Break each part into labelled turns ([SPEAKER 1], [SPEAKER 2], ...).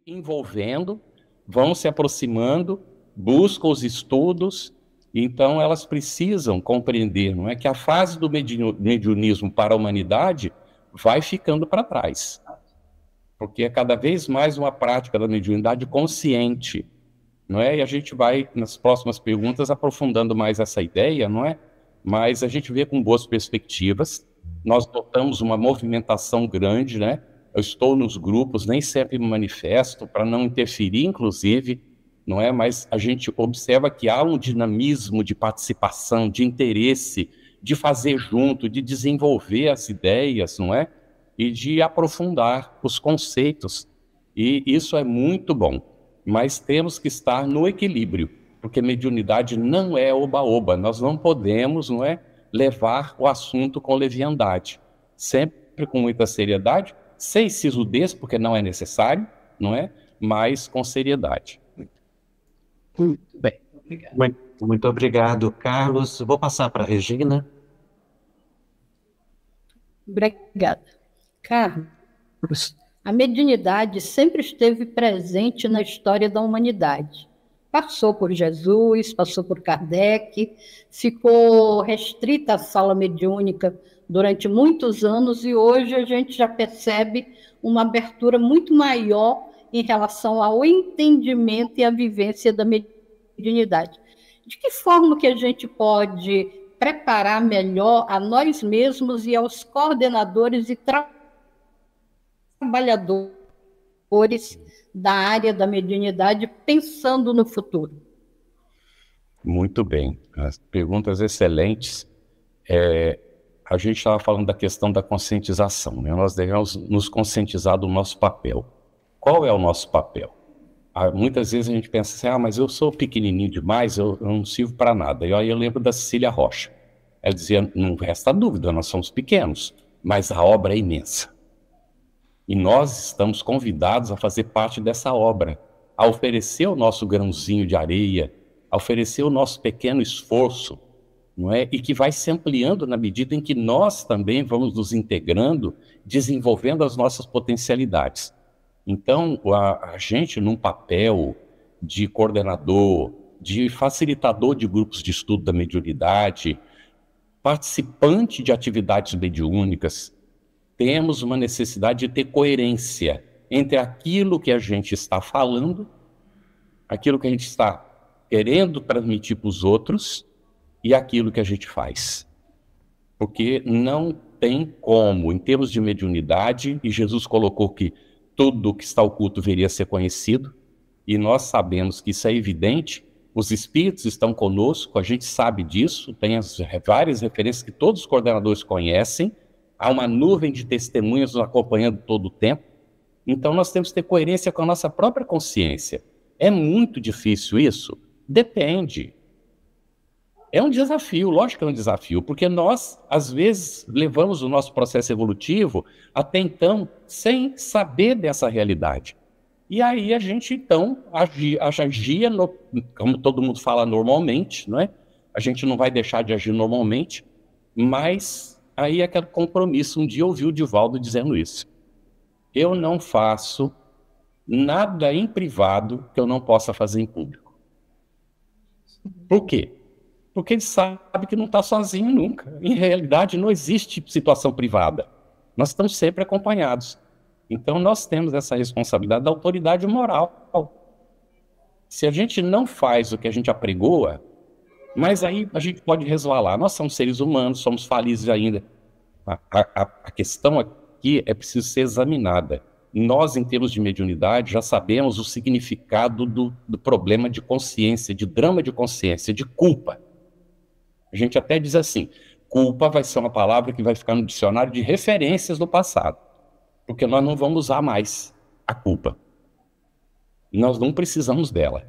[SPEAKER 1] envolvendo, vão se aproximando, buscam os estudos, então elas precisam compreender, não é, que a fase do mediunismo para a humanidade vai ficando para trás, porque é cada vez mais uma prática da mediunidade consciente, não é? E a gente vai, nas próximas perguntas, aprofundando mais essa ideia, não é? Mas a gente vê com boas perspectivas, nós notamos uma movimentação grande, né? Eu estou nos grupos, nem sempre me manifesto, para não interferir, inclusive, não é? Mas a gente observa que há um dinamismo de participação, de interesse, de fazer junto, de desenvolver as ideias, não é? E de aprofundar os conceitos. E isso é muito bom. Mas temos que estar no equilíbrio, porque mediunidade não é oba-oba. Nós não podemos, não é, levar o assunto com leviandade. Sempre com muita seriedade, sem sisudez, porque não é necessário, não é? Mas com seriedade.
[SPEAKER 2] Muito bem, obrigado.
[SPEAKER 3] Muito obrigado, Carlos. Vou passar para a Regina.
[SPEAKER 4] Obrigada. Carlos, a mediunidade sempre esteve presente na história da humanidade. Passou por Jesus, passou por Kardec, ficou restrita à sala mediúnica durante muitos anos e hoje a gente já percebe uma abertura muito maior em relação ao entendimento e à vivência da mediunidade. De que forma que a gente pode preparar melhor a nós mesmos e aos coordenadores e trabalhadores da área da mediunidade, pensando no futuro?
[SPEAKER 1] Muito bem, as perguntas excelentes. A gente estava falando da questão da conscientização, né? Nós devemos nos conscientizar do nosso papel. Qual é o nosso papel? Muitas vezes a gente pensa assim, mas eu sou pequenininho demais, eu não sirvo para nada. E aí eu lembro da Cecília Rocha. Ela dizia, não resta dúvida, nós somos pequenos, mas a obra é imensa. E nós estamos convidados a fazer parte dessa obra, a oferecer o nosso grãozinho de areia, a oferecer o nosso pequeno esforço, não é? E que vai se ampliando na medida em que nós também vamos nos integrando, desenvolvendo as nossas potencialidades. Então, a gente, num papel de coordenador, de facilitador de grupos de estudo da mediunidade, participante de atividades mediúnicas, temos uma necessidade de ter coerência entre aquilo que a gente está falando, aquilo que a gente está querendo transmitir para os outros e aquilo que a gente faz. Porque não tem como, em termos de mediunidade, e Jesus colocou que tudo que está oculto viria a ser conhecido, e nós sabemos que isso é evidente, os espíritos estão conosco, a gente sabe disso, tem várias referências que todos os coordenadores conhecem, há uma nuvem de testemunhas nos acompanhando todo o tempo, então nós temos que ter coerência com a nossa própria consciência. É muito difícil isso? Depende. É um desafio, lógico que é um desafio, porque nós, às vezes, levamos o nosso processo evolutivo até então sem saber dessa realidade. E aí a gente, então, agia, como todo mundo fala normalmente, não é? A gente não vai deixar de agir normalmente, mas aí é aquele compromisso. Um dia eu ouvi o Divaldo dizendo isso. Eu não faço nada em privado que eu não possa fazer em público. Por quê? Porque ele sabe que não está sozinho nunca. Em realidade, não existe situação privada. Nós estamos sempre acompanhados. Então, nós temos essa responsabilidade da autoridade moral. Se a gente não faz o que a gente apregoa, mas aí a gente pode resvalar. Nós somos seres humanos, somos falíveis ainda. A questão aqui é preciso ser examinada. Nós, em termos de mediunidade, já sabemos o significado do problema de consciência, de drama de consciência, de culpa. A gente até diz assim, culpa vai ser uma palavra que vai ficar no dicionário de referências do passado, porque nós não vamos usar mais a culpa. Nós não precisamos dela.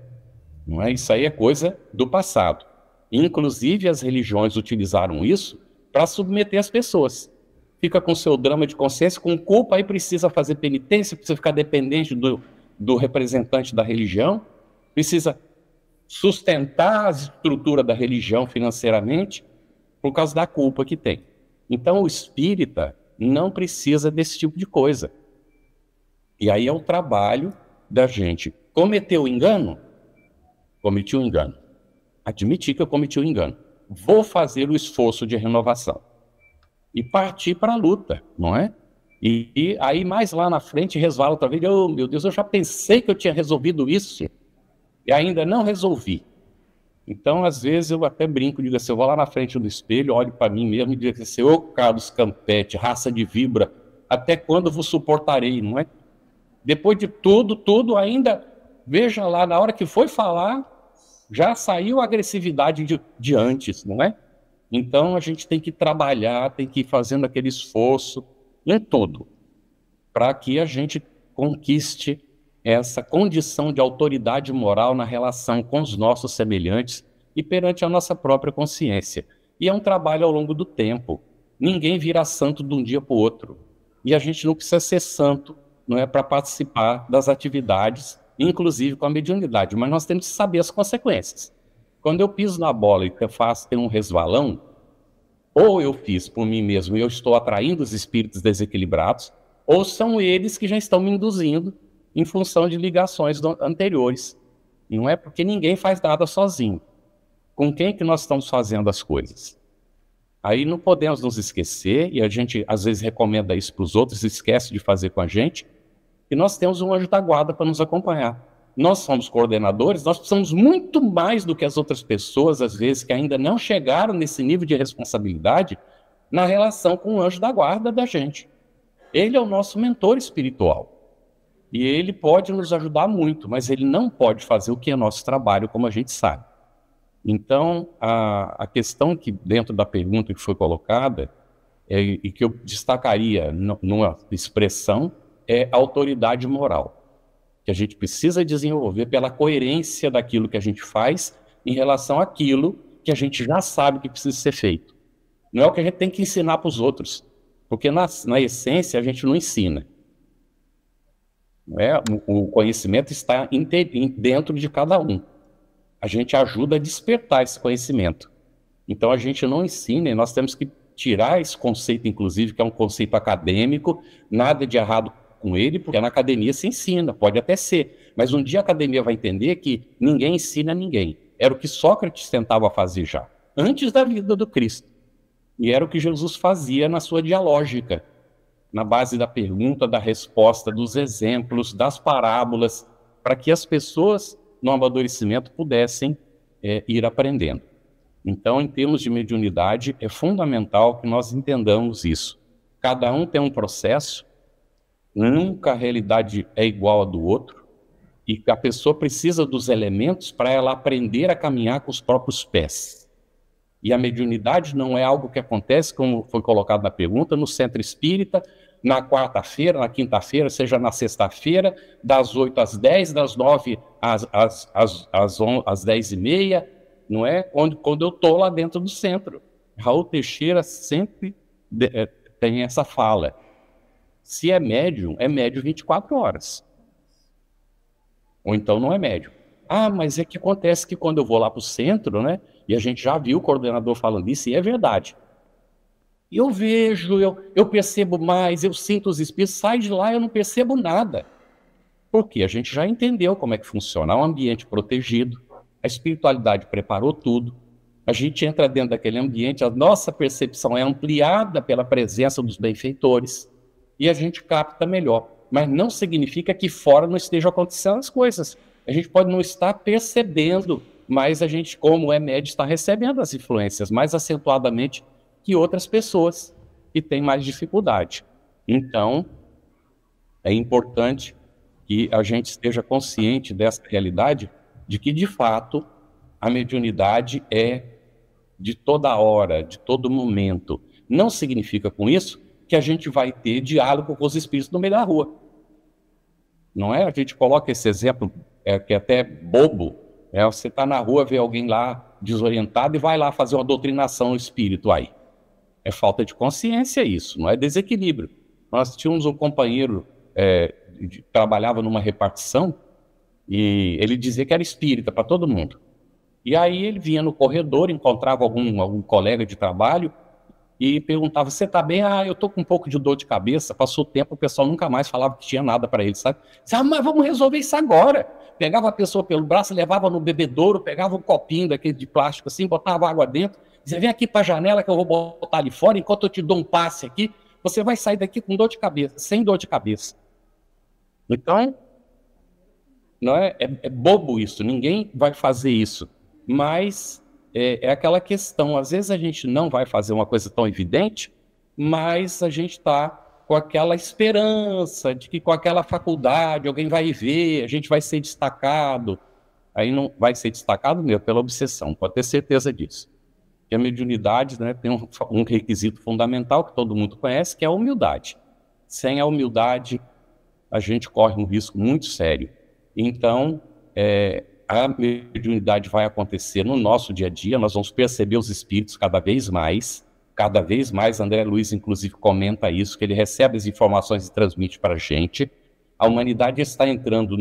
[SPEAKER 1] Não é? Isso aí é coisa do passado. Inclusive, as religiões utilizaram isso para submeter as pessoas. Fica com seu drama de consciência, com culpa, aí precisa fazer penitência, precisa ficar dependente do representante da religião, precisa sustentar a estrutura da religião financeiramente por causa da culpa que tem. Então, o espírita não precisa desse tipo de coisa. E aí é o trabalho da gente cometer o engano, cometi um engano. Admitir que eu cometi um engano. Vou fazer o esforço de renovação. E partir para a luta, não é? E aí mais lá na frente resvala outra vez. Oh, meu Deus, eu já pensei que eu tinha resolvido isso e ainda não resolvi. Então, às vezes, eu até brinco, digo assim, eu vou lá na frente do espelho, olho para mim mesmo e digo assim, ô Carlos Campete, raça de vibra, até quando vos suportarei, não é? Depois de tudo ainda, veja lá, na hora que foi falar, já saiu a agressividade de antes, não é? Então, a gente tem que trabalhar, tem que ir fazendo aquele esforço em tudo, para que a gente conquiste essa condição de autoridade moral na relação com os nossos semelhantes e perante a nossa própria consciência. E é um trabalho ao longo do tempo. Ninguém vira santo de um dia para o outro. E a gente não precisa ser santo, não é, para participar das atividades, inclusive com a mediunidade, mas nós temos que saber as consequências. Quando eu piso na bola e tenho um resvalão, ou eu fiz por mim mesmo e eu estou atraindo os espíritos desequilibrados, ou são eles que já estão me induzindo em função de ligações anteriores. Não é porque ninguém faz nada sozinho. Com quem que nós estamos fazendo as coisas? Aí não podemos nos esquecer, e a gente às vezes recomenda isso para os outros, esquece de fazer com a gente, que nós temos um anjo da guarda para nos acompanhar. Nós somos coordenadores, nós precisamos muito mais do que as outras pessoas, às vezes, que ainda não chegaram nesse nível de responsabilidade na relação com o anjo da guarda da gente. Ele é o nosso mentor espiritual. E ele pode nos ajudar muito, mas ele não pode fazer o que é nosso trabalho, como a gente sabe. Então, a questão que dentro da pergunta que foi colocada, e que eu destacaria numa expressão, é a autoridade moral, que a gente precisa desenvolver pela coerência daquilo que a gente faz em relação àquilo que a gente já sabe que precisa ser feito. Não é o que a gente tem que ensinar para os outros, porque na essência a gente não ensina. Não é? O conhecimento está dentro de cada um. A gente ajuda a despertar esse conhecimento. Então a gente não ensina e nós temos que tirar esse conceito, inclusive, que é um conceito acadêmico, nada de errado com ele, porque na academia se ensina, pode até ser. Mas um dia a academia vai entender que ninguém ensina ninguém. Era o que Sócrates tentava fazer já, antes da vida do Cristo. E era o que Jesus fazia na sua dialógica, na base da pergunta, da resposta, dos exemplos, das parábolas, para que as pessoas no amadurecimento pudessem ir aprendendo. Então, em termos de mediunidade, é fundamental que nós entendamos isso. Cada um tem um processo, nunca a realidade é igual a do outro, e a pessoa precisa dos elementos para ela aprender a caminhar com os próprios pés. E a mediunidade não é algo que acontece, como foi colocado na pergunta, no centro espírita, na quarta-feira, na quinta-feira, seja na sexta-feira, das 8 às 10, das 9 às 10h30, não é? Quando eu estou lá dentro do centro. Raul Teixeira sempre tem essa fala. Se é médium 24 horas. Ou então não é médium. Ah, mas é que acontece que quando eu vou lá para o centro, né? E a gente já viu o coordenador falando isso, e é verdade. Eu vejo, eu percebo mais, eu sinto os espíritos, sai de lá e eu não percebo nada. Porque a gente já entendeu como é que funciona. É um ambiente protegido, a espiritualidade preparou tudo, a gente entra dentro daquele ambiente, a nossa percepção é ampliada pela presença dos benfeitores e a gente capta melhor. Mas não significa que fora não estejam acontecendo as coisas. A gente pode não estar percebendo, mas a gente, como é médio, está recebendo as influências mais acentuadamente que outras pessoas que têm mais dificuldade. Então, é importante que a gente esteja consciente dessa realidade, de que, de fato, a mediunidade é de toda hora, de todo momento. Não significa com isso que a gente vai ter diálogo com os espíritos no meio da rua. Não é? A gente coloca esse exemplo, que é até bobo, você está na rua, vê alguém lá desorientado e vai lá fazer uma doutrinação no espírito aí. É falta de consciência isso, não é desequilíbrio. Nós tínhamos um companheiro que trabalhava numa repartição e ele dizia que era espírita para todo mundo. E aí ele vinha no corredor, encontrava algum colega de trabalho e perguntava, você tá bem? Ah, eu tô com um pouco de dor de cabeça. Passou o tempo, o pessoal nunca mais falava que tinha nada para ele, sabe? Dizia, ah, mas vamos resolver isso agora. Pegava a pessoa pelo braço, levava no bebedouro, pegava um copinho daquele de plástico assim, botava água dentro, dizia, vem aqui para a janela que eu vou botar ali fora, enquanto eu te dou um passe aqui, você vai sair daqui com dor de cabeça, sem dor de cabeça. Então, não é bobo isso, ninguém vai fazer isso, mas é aquela questão, às vezes a gente não vai fazer uma coisa tão evidente, mas a gente está com aquela esperança de que com aquela faculdade alguém vai ver, a gente vai ser destacado, aí não vai ser destacado mesmo pela obsessão, pode ter certeza disso. E a mediunidade, né, tem um requisito fundamental que todo mundo conhece, que é a humildade. Sem a humildade, a gente corre um risco muito sério. Então, a mediunidade vai acontecer no nosso dia a dia, nós vamos perceber os espíritos cada vez mais, André Luiz, inclusive, comenta isso, que ele recebe as informações e transmite para a gente. A humanidade está entrando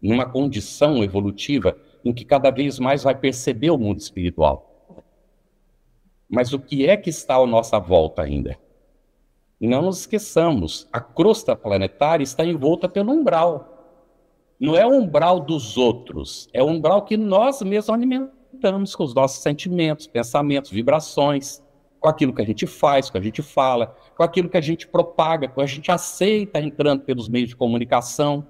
[SPEAKER 1] numa condição evolutiva em que cada vez mais vai perceber o mundo espiritual. Mas o que é que está à nossa volta ainda? Não nos esqueçamos, a crosta planetária está envolta pelo umbral. Não é o umbral dos outros, é o umbral que nós mesmos alimentamos com os nossos sentimentos, pensamentos, vibrações, com aquilo que a gente faz, com a gente fala, com aquilo que a gente propaga, com a gente aceita entrando pelos meios de comunicação,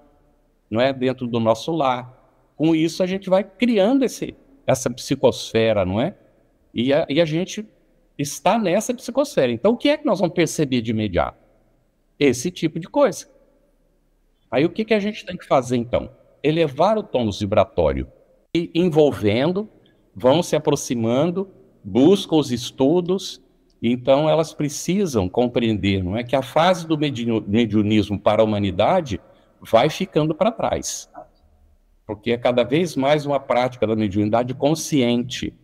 [SPEAKER 1] não é, dentro do nosso lar. Com isso a gente vai criando essa psicosfera, não é? E a gente está nessa psicosfera. Então o que é que nós vamos perceber de imediato? Esse tipo de coisa. Aí o que a gente tem que fazer, então? Elevar o tônus vibratório. E envolvendo, vão se aproximando, buscam os estudos, então elas precisam compreender, não é, que a fase do mediunismo para a humanidade vai ficando para trás. Porque é cada vez mais uma prática da mediunidade consciente,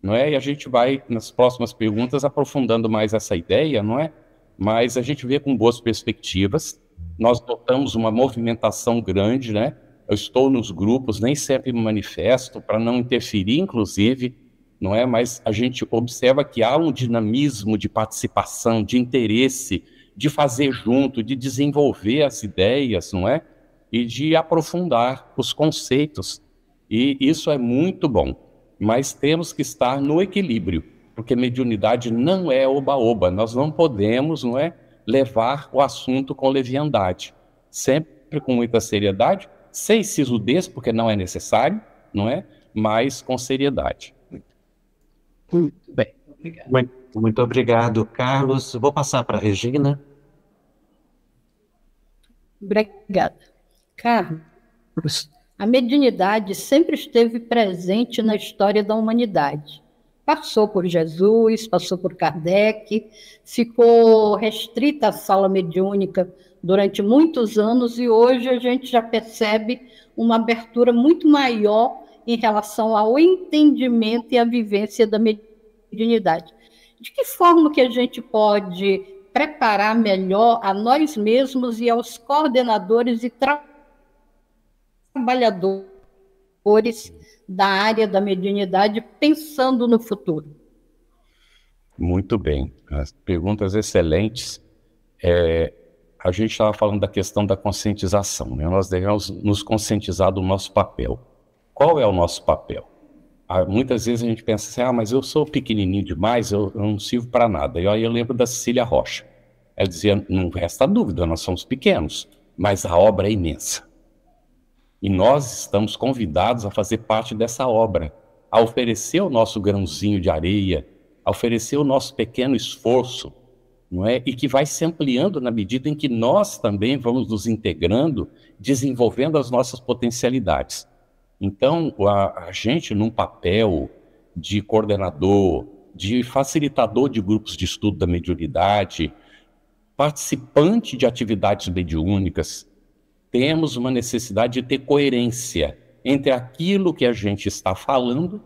[SPEAKER 1] não é? E a gente vai, nas próximas perguntas, aprofundando mais essa ideia, não é? Mas a gente vê com boas perspectivas. Nós notamos uma movimentação grande, né? Eu estou nos grupos, nem sempre me manifesto, para não interferir, inclusive, não é? Mas a gente observa que há um dinamismo de participação, de interesse, de fazer junto, de desenvolver as ideias, não é? E de aprofundar os conceitos. E isso é muito bom. Mas temos que estar no equilíbrio, porque mediunidade não é oba-oba. Nós não podemos, não é, levar o assunto com leviandade, sempre com muita seriedade, sem sisudez, porque não é necessário, não é, mas com seriedade.
[SPEAKER 2] Muito bem, obrigado.
[SPEAKER 3] Muito obrigado, Carlos. Vou passar para a Regina.
[SPEAKER 4] Obrigada. Carlos, a mediunidade sempre esteve presente na história da humanidade. Passou por Jesus, passou por Kardec, ficou restrita à sala mediúnica durante muitos anos e hoje a gente já percebe uma abertura muito maior em relação ao entendimento e à vivência da mediunidade. De que forma que a gente pode preparar melhor a nós mesmos e aos coordenadores e trabalhadores da área da mediunidade, pensando no futuro?
[SPEAKER 1] Muito bem, as perguntas excelentes. A gente estava falando da questão da conscientização, né? Nós devemos nos conscientizar do nosso papel. Qual é o nosso papel? Muitas vezes a gente pensa assim, mas eu sou pequenininho demais, eu não sirvo para nada. E aí eu lembro da Cecília Rocha. Ela dizia, não resta dúvida, nós somos pequenos, mas a obra é imensa. E nós estamos convidados a fazer parte dessa obra, a oferecer o nosso grãozinho de areia, a oferecer o nosso pequeno esforço, não é? E que vai se ampliando na medida em que nós também vamos nos integrando, desenvolvendo as nossas potencialidades. Então, a gente, num papel de coordenador, de facilitador de grupos de estudo da mediunidade, participante de atividades mediúnicas, temos uma necessidade de ter coerência entre aquilo que a gente está falando,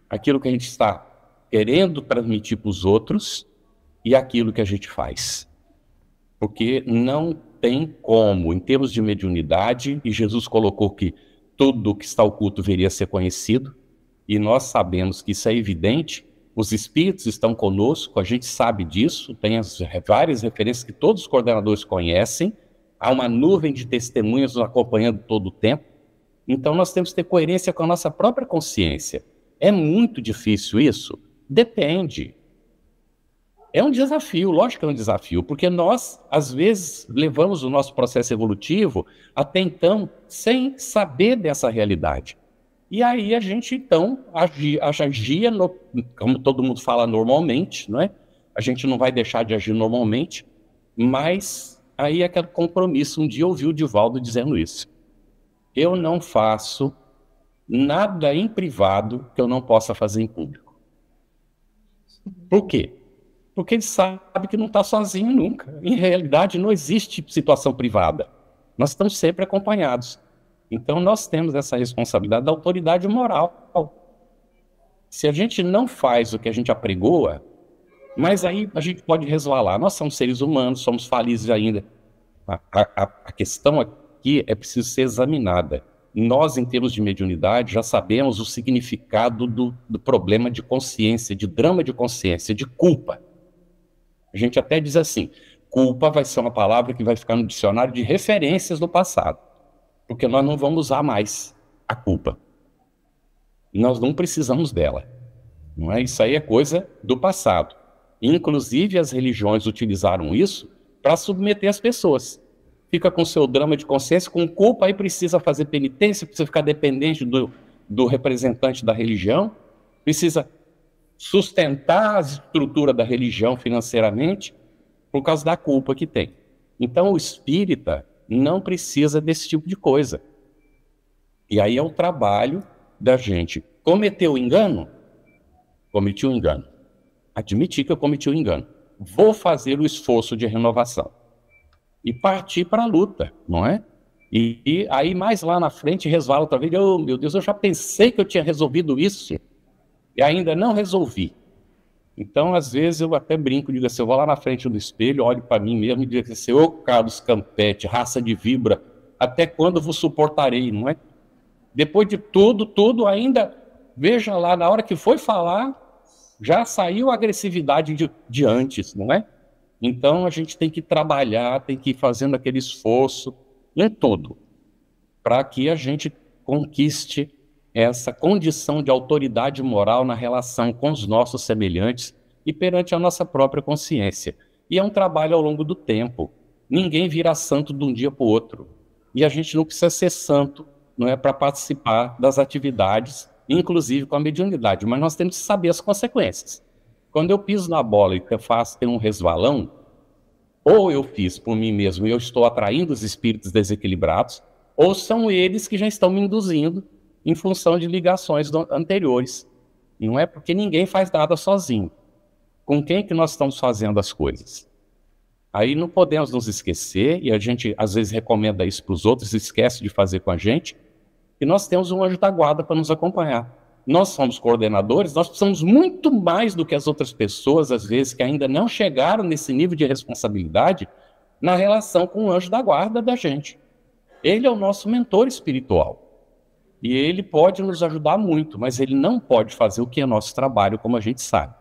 [SPEAKER 1] aquilo que a gente está querendo transmitir para os outros e aquilo que a gente faz. Porque não tem como, em termos de mediunidade, e Jesus colocou que tudo que está oculto viria a ser conhecido, e nós sabemos que isso é evidente, os espíritos estão conosco, a gente sabe disso, tem várias referências que todos os coordenadores conhecem, há uma nuvem de testemunhas nos acompanhando todo o tempo. Então nós temos que ter coerência com a nossa própria consciência. É muito difícil isso? Depende. É um desafio, lógico que é um desafio, porque nós, às vezes, levamos o nosso processo evolutivo até então sem saber dessa realidade. E aí a gente, então, agia, como todo mundo fala normalmente, não é? A gente não vai deixar de agir normalmente, mas aí é aquele compromisso. Um dia eu ouvi o Divaldo dizendo isso. Eu não faço nada em privado que eu não possa fazer em público. Por quê? Porque ele sabe que não está sozinho nunca. Em realidade, não existe situação privada. Nós estamos sempre acompanhados. Então, nós temos essa responsabilidade da autoridade moral. Se a gente não faz o que a gente apregoa, mas aí a gente pode resvalar. Nós somos seres humanos, somos falíveis ainda. A questão aqui é preciso ser examinada. Nós, em termos de mediunidade, já sabemos o significado do problema de consciência, de drama de consciência, de culpa. A gente até diz assim, culpa vai ser uma palavra que vai ficar no dicionário de referências do passado, porque nós não vamos usar mais a culpa. Nós não precisamos dela. Não é? Isso aí é coisa do passado. Inclusive, as religiões utilizaram isso para submeter as pessoas. Fica com seu drama de consciência, com culpa, aí precisa fazer penitência, precisa ficar dependente do representante da religião, precisa sustentar a estrutura da religião financeiramente por causa da culpa que tem. Então, o espírita não precisa desse tipo de coisa. E aí é o trabalho da gente. Cometeu o engano? Cometi um engano. Admitir que eu cometi um engano. Vou fazer o esforço de renovação. E partir para a luta, não é? E aí mais lá na frente resvala outra vez. Oh, meu Deus, eu já pensei que eu tinha resolvido isso. E ainda não resolvi. Então, às vezes, eu até brinco, digo assim, eu vou lá na frente do espelho, olho para mim mesmo e digo assim, ô Carlos Campete, raça de vibra, até quando vos suportarei, não é? Depois de tudo ainda, veja lá, na hora que foi falar, já saiu a agressividade de antes, não é? Então, a gente tem que trabalhar, tem que ir fazendo aquele esforço em tudo, para que a gente conquiste essa condição de autoridade moral na relação com os nossos semelhantes e perante a nossa própria consciência. E é um trabalho ao longo do tempo. Ninguém vira santo de um dia para o outro. E a gente não precisa ser santo, não é, para participar das atividades, inclusive com a mediunidade, mas nós temos que saber as consequências. Quando eu piso na bola e tenho um resvalão, ou eu fiz por mim mesmo e eu estou atraindo os espíritos desequilibrados, ou são eles que já estão me induzindo em função de ligações anteriores. Não é porque ninguém faz nada sozinho. Com quem que nós estamos fazendo as coisas? Aí não podemos nos esquecer, e a gente às vezes recomenda isso para os outros, esquece de fazer com a gente, que nós temos um anjo da guarda para nos acompanhar. Nós somos coordenadores, nós precisamos muito mais do que as outras pessoas, às vezes, que ainda não chegaram nesse nível de responsabilidade na relação com o anjo da guarda da gente. Ele é o nosso mentor espiritual. E ele pode nos ajudar muito, mas ele não pode fazer o que é nosso trabalho, como a gente sabe.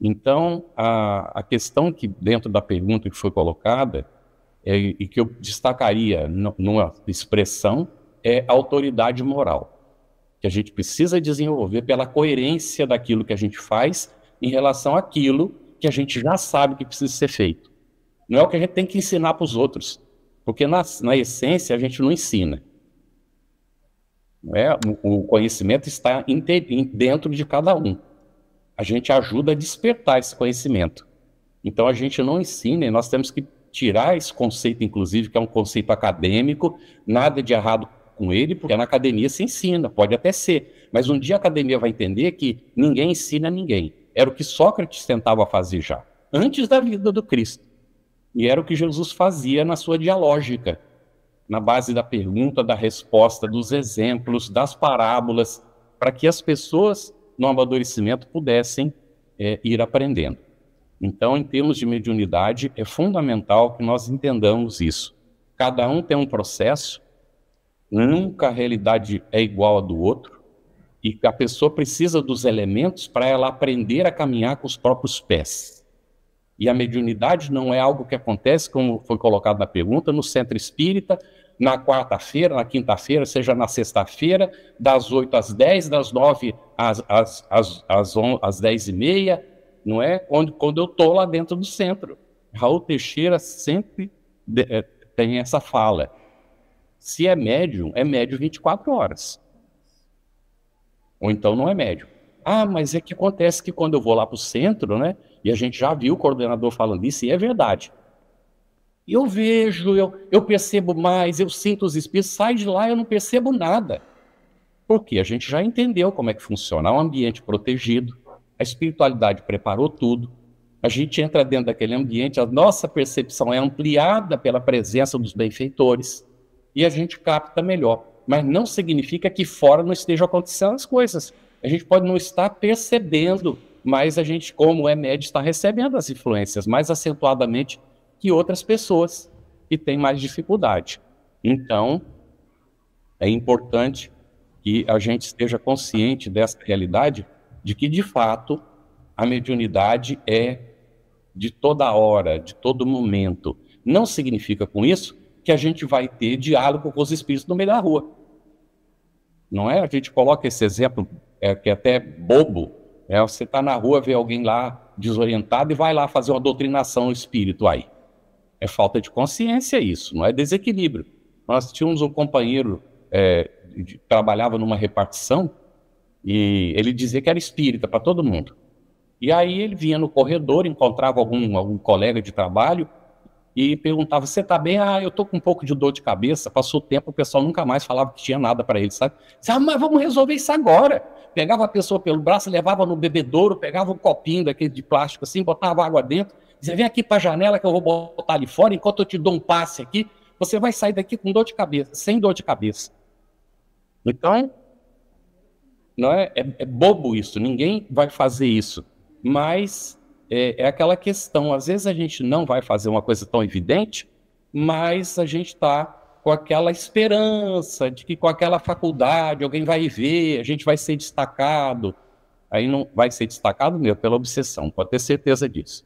[SPEAKER 1] Então, a questão que dentro da pergunta que foi colocada, e que eu destacaria numa expressão, é a autoridade moral, que a gente precisa desenvolver pela coerência daquilo que a gente faz em relação àquilo que a gente já sabe que precisa ser feito. Não é o que a gente tem que ensinar para os outros, porque na essência a gente não ensina. Não é? O conhecimento está dentro de cada um. A gente ajuda a despertar esse conhecimento. Então a gente não ensina e nós temos que tirar esse conceito, inclusive, que é um conceito acadêmico, nada de errado com ele, porque na academia se ensina, pode até ser. Mas um dia a academia vai entender que ninguém ensina ninguém. Era o que Sócrates tentava fazer já, antes da vida do Cristo. E era o que Jesus fazia na sua dialógica, na base da pergunta, da resposta, dos exemplos, das parábolas, para que as pessoas no amadurecimento pudessem ir aprendendo. Então, em termos de mediunidade, é fundamental que nós entendamos isso. Cada um tem um processo, nunca a realidade é igual à do outro, E a pessoa precisa dos elementos para ela aprender a caminhar com os próprios pés. E a mediunidade não é algo que acontece, como foi colocado na pergunta, no centro espírita, na quarta-feira, na quinta-feira, seja na sexta-feira, das 8 às 10, das 9 às 10h30, não é? Quando eu estou lá dentro do centro. Raul Teixeira sempre tem essa fala. Se é médium 24 horas. Ou então não é médium. Ah, mas é que acontece que quando eu vou lá para o centro, né? E a gente já viu o coordenador falando isso, e é verdade. Eu vejo, eu percebo mais, eu sinto os espíritos, sai de lá e eu não percebo nada. Porque a gente já entendeu como é que funciona. É um ambiente protegido, a espiritualidade preparou tudo, a gente entra dentro daquele ambiente, a nossa percepção é ampliada pela presença dos benfeitores e a gente capta melhor. Mas não significa que fora não estejam acontecendo as coisas. A gente pode não estar percebendo, mas a gente, como é médio, está recebendo as influências mais acentuadamente que outras pessoas que têm mais dificuldade. Então, é importante que a gente esteja consciente dessa realidade, de que, de fato, a mediunidade é de toda hora, de todo momento. Não significa com isso que a gente vai ter diálogo com os espíritos no meio da rua. Não é? A gente coloca esse exemplo, que é até bobo, você está na rua, vê alguém lá desorientado e vai lá fazer uma doutrinação no espírito aí. É falta de consciência isso, não é desequilíbrio. Nós tínhamos um companheiro que trabalhava numa repartição e ele dizia que era espírita para todo mundo. E aí ele vinha no corredor, encontrava algum colega de trabalho e perguntava, você está bem? Ah, eu estou com um pouco de dor de cabeça. Passou o tempo, o pessoal nunca mais falava que tinha nada para ele, sabe? Dizia, mas vamos resolver isso agora. Pegava a pessoa pelo braço, levava no bebedouro, pegava um copinho daquele de plástico assim, botava água dentro, dizia, vem aqui para a janela que eu vou botar ali fora, enquanto eu te dou um passe aqui, você vai sair daqui com dor de cabeça, sem dor de cabeça. Então, não é bobo isso, ninguém vai fazer isso. Mas é aquela questão, às vezes a gente não vai fazer uma coisa tão evidente, mas a gente está com aquela esperança de que com aquela faculdade alguém vai ver, a gente vai ser destacado. Aí não vai ser destacado mesmo pela obsessão, pode ter certeza disso.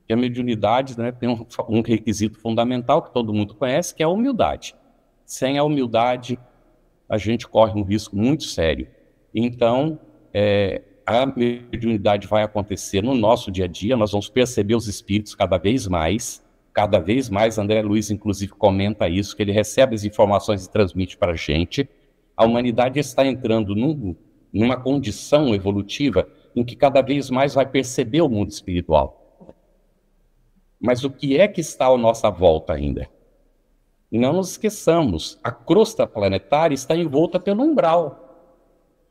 [SPEAKER 1] E a mediunidade, né, tem um requisito fundamental que todo mundo conhece, que é a humildade. Sem a humildade, a gente corre um risco muito sério. Então, a mediunidade vai acontecer no nosso dia a dia, nós vamos perceber os espíritos cada vez mais, André Luiz, inclusive, comenta isso, que ele recebe as informações e transmite para a gente. A humanidade está entrando numa condição evolutiva em que cada vez mais vai perceber o mundo espiritual. Mas o que é que está à nossa volta ainda? Não nos esqueçamos, a crosta planetária está envolta pelo umbral.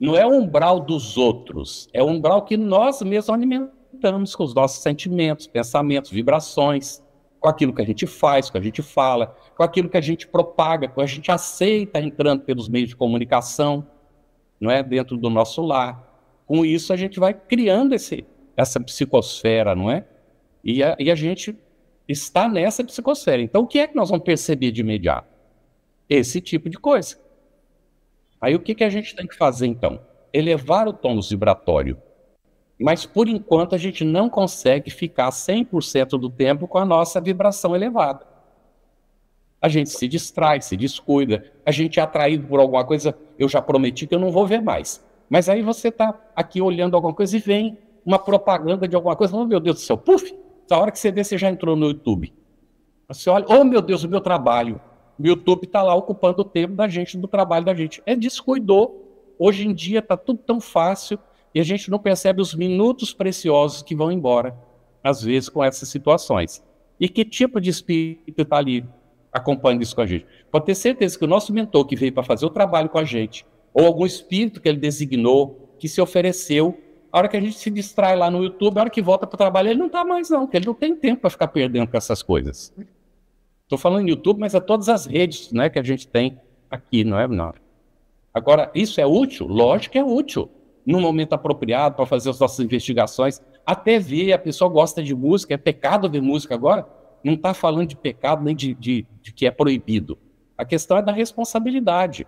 [SPEAKER 1] Não é o umbral dos outros, é o umbral que nós mesmos alimentamos com os nossos sentimentos, pensamentos, vibrações, com aquilo que a gente faz, com a gente fala, com aquilo que a gente propaga, com a gente aceita entrando pelos meios de comunicação, não é? Dentro do nosso lar. Com isso a gente vai criando essa psicosfera, não é? E a gente está nessa psicosfera. Então o que é que nós vamos perceber de imediato? Esse tipo de coisa. Aí o que a gente tem que fazer, então? Elevar o tônus vibratório. Mas, por enquanto, a gente não consegue ficar 100% do tempo com a nossa vibração elevada. A gente se distrai, se descuida, a gente é atraído por alguma coisa, eu já prometi que eu não vou ver mais. Mas aí você está aqui olhando alguma coisa e vem uma propaganda de alguma coisa, oh meu Deus do céu, puf, na hora que você vê, você já entrou no YouTube. Você olha, oh meu Deus, o meu trabalho. O YouTube está lá ocupando o tempo da gente, do trabalho da gente. Descuidou. Hoje em dia está tudo tão fácil e a gente não percebe os minutos preciosos que vão embora, às vezes, com essas situações. E que tipo de espírito está ali acompanhando isso com a gente? Pode ter certeza que o nosso mentor que veio para fazer o trabalho com a gente, ou algum espírito que ele designou, que se ofereceu, a hora que a gente se distrai lá no YouTube, a hora que volta para o trabalho, ele não está mais não, porque ele não tem tempo para ficar perdendo com essas coisas. Estou falando em YouTube, mas é todas as redes, né, que a gente tem aqui, não é? Não. Agora, isso é útil? Lógico que é útil. No momento apropriado, para fazer as nossas investigações. A TV, a pessoa gosta de música, é pecado ver música agora? Não está falando de pecado nem de que é proibido. A questão é da responsabilidade.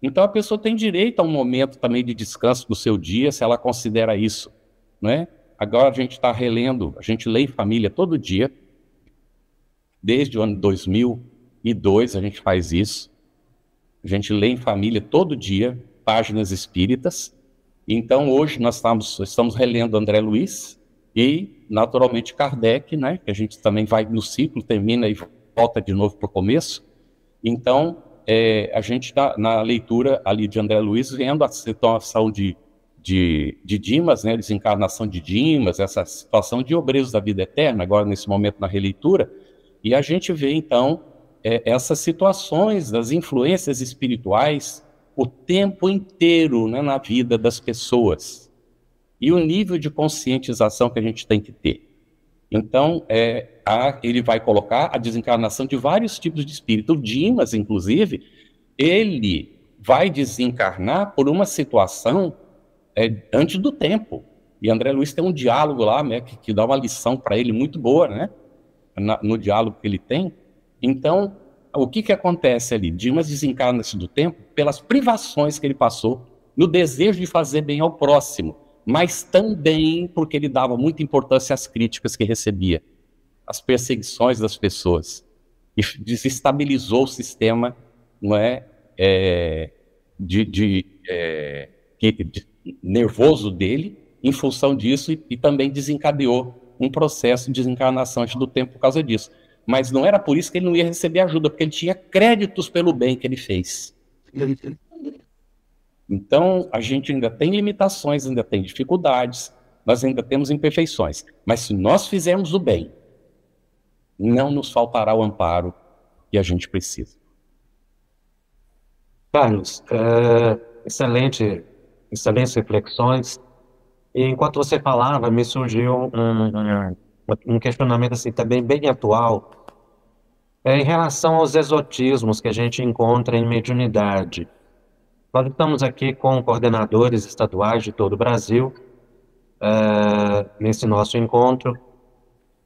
[SPEAKER 1] Então a pessoa tem direito a um momento também de descanso do seu dia, se ela considera isso, não é? Agora a gente está relendo, a gente lê em família todo dia, desde o ano 2002 a gente faz isso, a gente lê em família todo dia, páginas espíritas. Então hoje nós estamos relendo André Luiz e naturalmente Kardec, né? Que a gente também vai no ciclo, termina e volta de novo para o começo. Então a gente está na leitura ali de André Luiz, vendo a situação de Dimas, né? Desencarnação de Dimas, essa situação de obreiros da vida eterna, agora nesse momento na releitura, e a gente vê então essas situações das influências espirituais o tempo inteiro, né, na vida das pessoas. E o nível de conscientização que a gente tem que ter. Então, ele vai colocar a desencarnação de vários tipos de espírito. O Dimas, inclusive, ele vai desencarnar por uma situação antes do tempo. E André Luiz tem um diálogo lá, né, que dá uma lição para ele muito boa, né, no diálogo que ele tem. Então, o que acontece ali? Dimas desencarna-se do tempo pelas privações que ele passou, no desejo de fazer bem ao próximo, mas também porque ele dava muita importância às críticas que recebia, às perseguições das pessoas, e desestabilizou o sistema, não é, nervoso dele, em função disso, e também desencadeou um processo de desencarnação antes do tempo por causa disso. Mas não era por isso que ele não ia receber ajuda, porque ele tinha créditos pelo bem que ele fez. Então, a gente ainda tem limitações, ainda tem dificuldades, nós ainda temos imperfeições. Mas se nós fizermos o bem, não nos faltará o amparo que a gente precisa.
[SPEAKER 3] Carlos, excelentes reflexões. E enquanto você falava, me surgiu um questionamento assim, também bem atual, em relação aos exotismos que a gente encontra em mediunidade. Nós estamos aqui com coordenadores estaduais de todo o Brasil, nesse nosso encontro,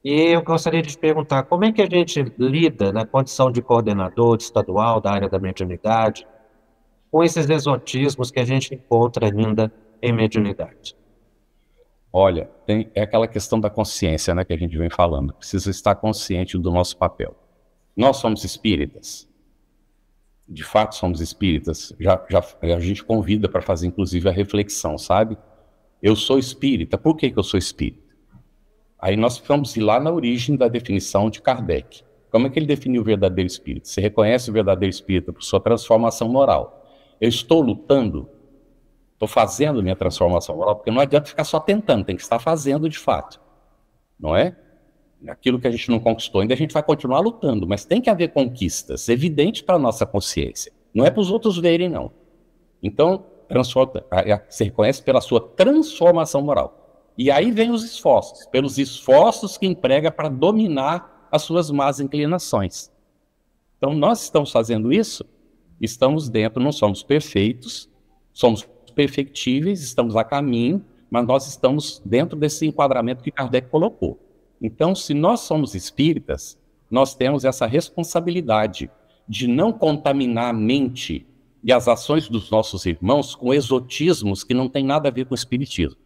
[SPEAKER 3] e eu gostaria de te perguntar, como é que a gente lida na condição de coordenador estadual da área da mediunidade, com esses exotismos que a gente encontra ainda em mediunidade?
[SPEAKER 1] Olha, é aquela questão da consciência, né, que a gente vem falando. Precisa estar consciente do nosso papel. Nós somos espíritas. De fato somos espíritas. A gente convida para fazer, inclusive, a reflexão, sabe? Eu sou espírita. Por que eu sou espírita? Aí nós vamos ir lá na origem da definição de Kardec. Como é que ele definiu o verdadeiro espírito? Você reconhece o verdadeiro espírito por sua transformação moral. Eu estou lutando, estou fazendo minha transformação moral, porque não adianta ficar só tentando, tem que estar fazendo de fato, não é? Aquilo que a gente não conquistou, ainda a gente vai continuar lutando, mas tem que haver conquistas, evidentes para a nossa consciência. Não é para os outros verem, não. Então, você reconhece pela sua transformação moral. E aí vem os esforços, pelos esforços que emprega para dominar as suas más inclinações. Então, nós estamos fazendo isso, estamos dentro, não somos perfeitos, somos perfectíveis, estamos a caminho, mas nós estamos dentro desse enquadramento que Kardec colocou. Então, se nós somos espíritas, nós temos essa responsabilidade de não contaminar a mente e as ações dos nossos irmãos com exotismos que não tem nada a ver com o espiritismo.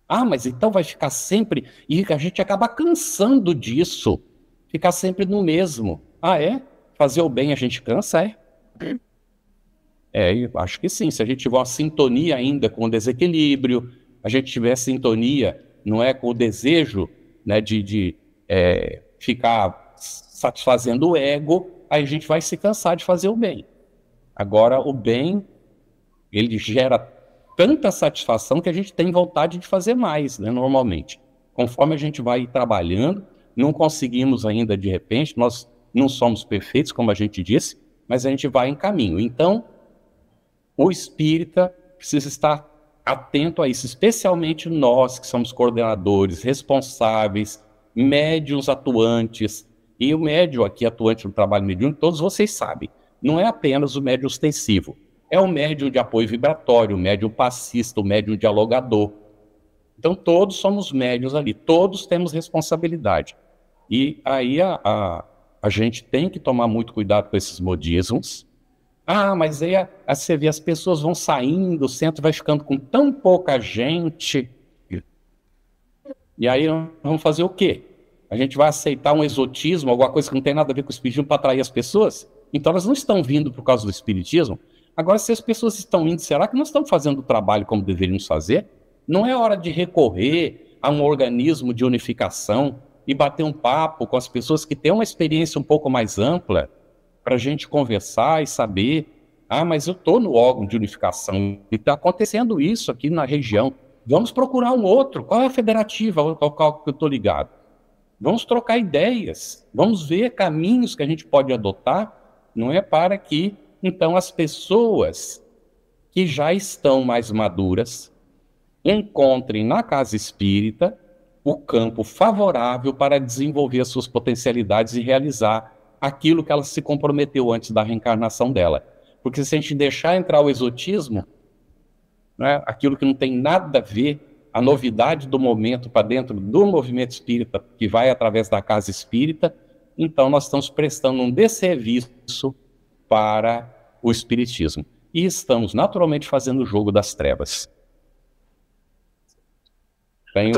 [SPEAKER 1] Ah, mas então vai ficar sempre... E a gente acaba cansando disso, ficar sempre no mesmo. Ah, é? Fazer o bem a gente cansa, é? Eu acho que sim. Se a gente tiver uma sintonia ainda com o desequilíbrio, a gente tiver sintonia, não é, com o desejo, né, de ficar satisfazendo o ego, aí a gente vai se cansar de fazer o bem. Agora, o bem, ele gera tanta satisfação que a gente tem vontade de fazer mais, né, normalmente. Conforme a gente vai trabalhando, não conseguimos ainda, de repente, nós não somos perfeitos, como a gente disse, mas a gente vai em caminho. Então, o espírita precisa estar atento a isso, especialmente nós que somos coordenadores, responsáveis, médiuns atuantes. E o médium aqui atuante no trabalho mediúnico, todos vocês sabem, não é apenas o médium ostensivo, é o médium de apoio vibratório, o médium passista, o médium dialogador. Então todos somos médiuns ali, todos temos responsabilidade. E aí a gente tem que tomar muito cuidado com esses modismos. Ah, mas aí você vê, as pessoas vão saindo, o centro vai ficando com tão pouca gente. E aí vamos fazer o quê? A gente vai aceitar um exotismo, alguma coisa que não tem nada a ver com o espiritismo para atrair as pessoas? Então elas não estão vindo por causa do espiritismo. Agora, se as pessoas estão indo, será que nós estamos fazendo o trabalho como deveríamos fazer? Não é hora de recorrer a um organismo de unificação e bater um papo com as pessoas que têm uma experiência um pouco mais ampla para a gente conversar e saber, ah, mas eu estou no órgão de unificação e está acontecendo isso aqui na região. Vamos procurar um outro. Qual é a federativa ao qual eu estou ligado? Vamos trocar ideias, vamos ver caminhos que a gente pode adotar, não é, para que, então, as pessoas que já estão mais maduras encontrem na casa espírita o campo favorável para desenvolver as suas potencialidades e realizar aquilo que ela se comprometeu antes da reencarnação dela. Porque se a gente deixar entrar o exotismo, né, aquilo que não tem nada a ver, a novidade do momento para dentro do movimento espírita, que vai através da casa espírita, então nós estamos prestando um desserviço para o espiritismo. E estamos naturalmente fazendo o jogo das trevas. Tem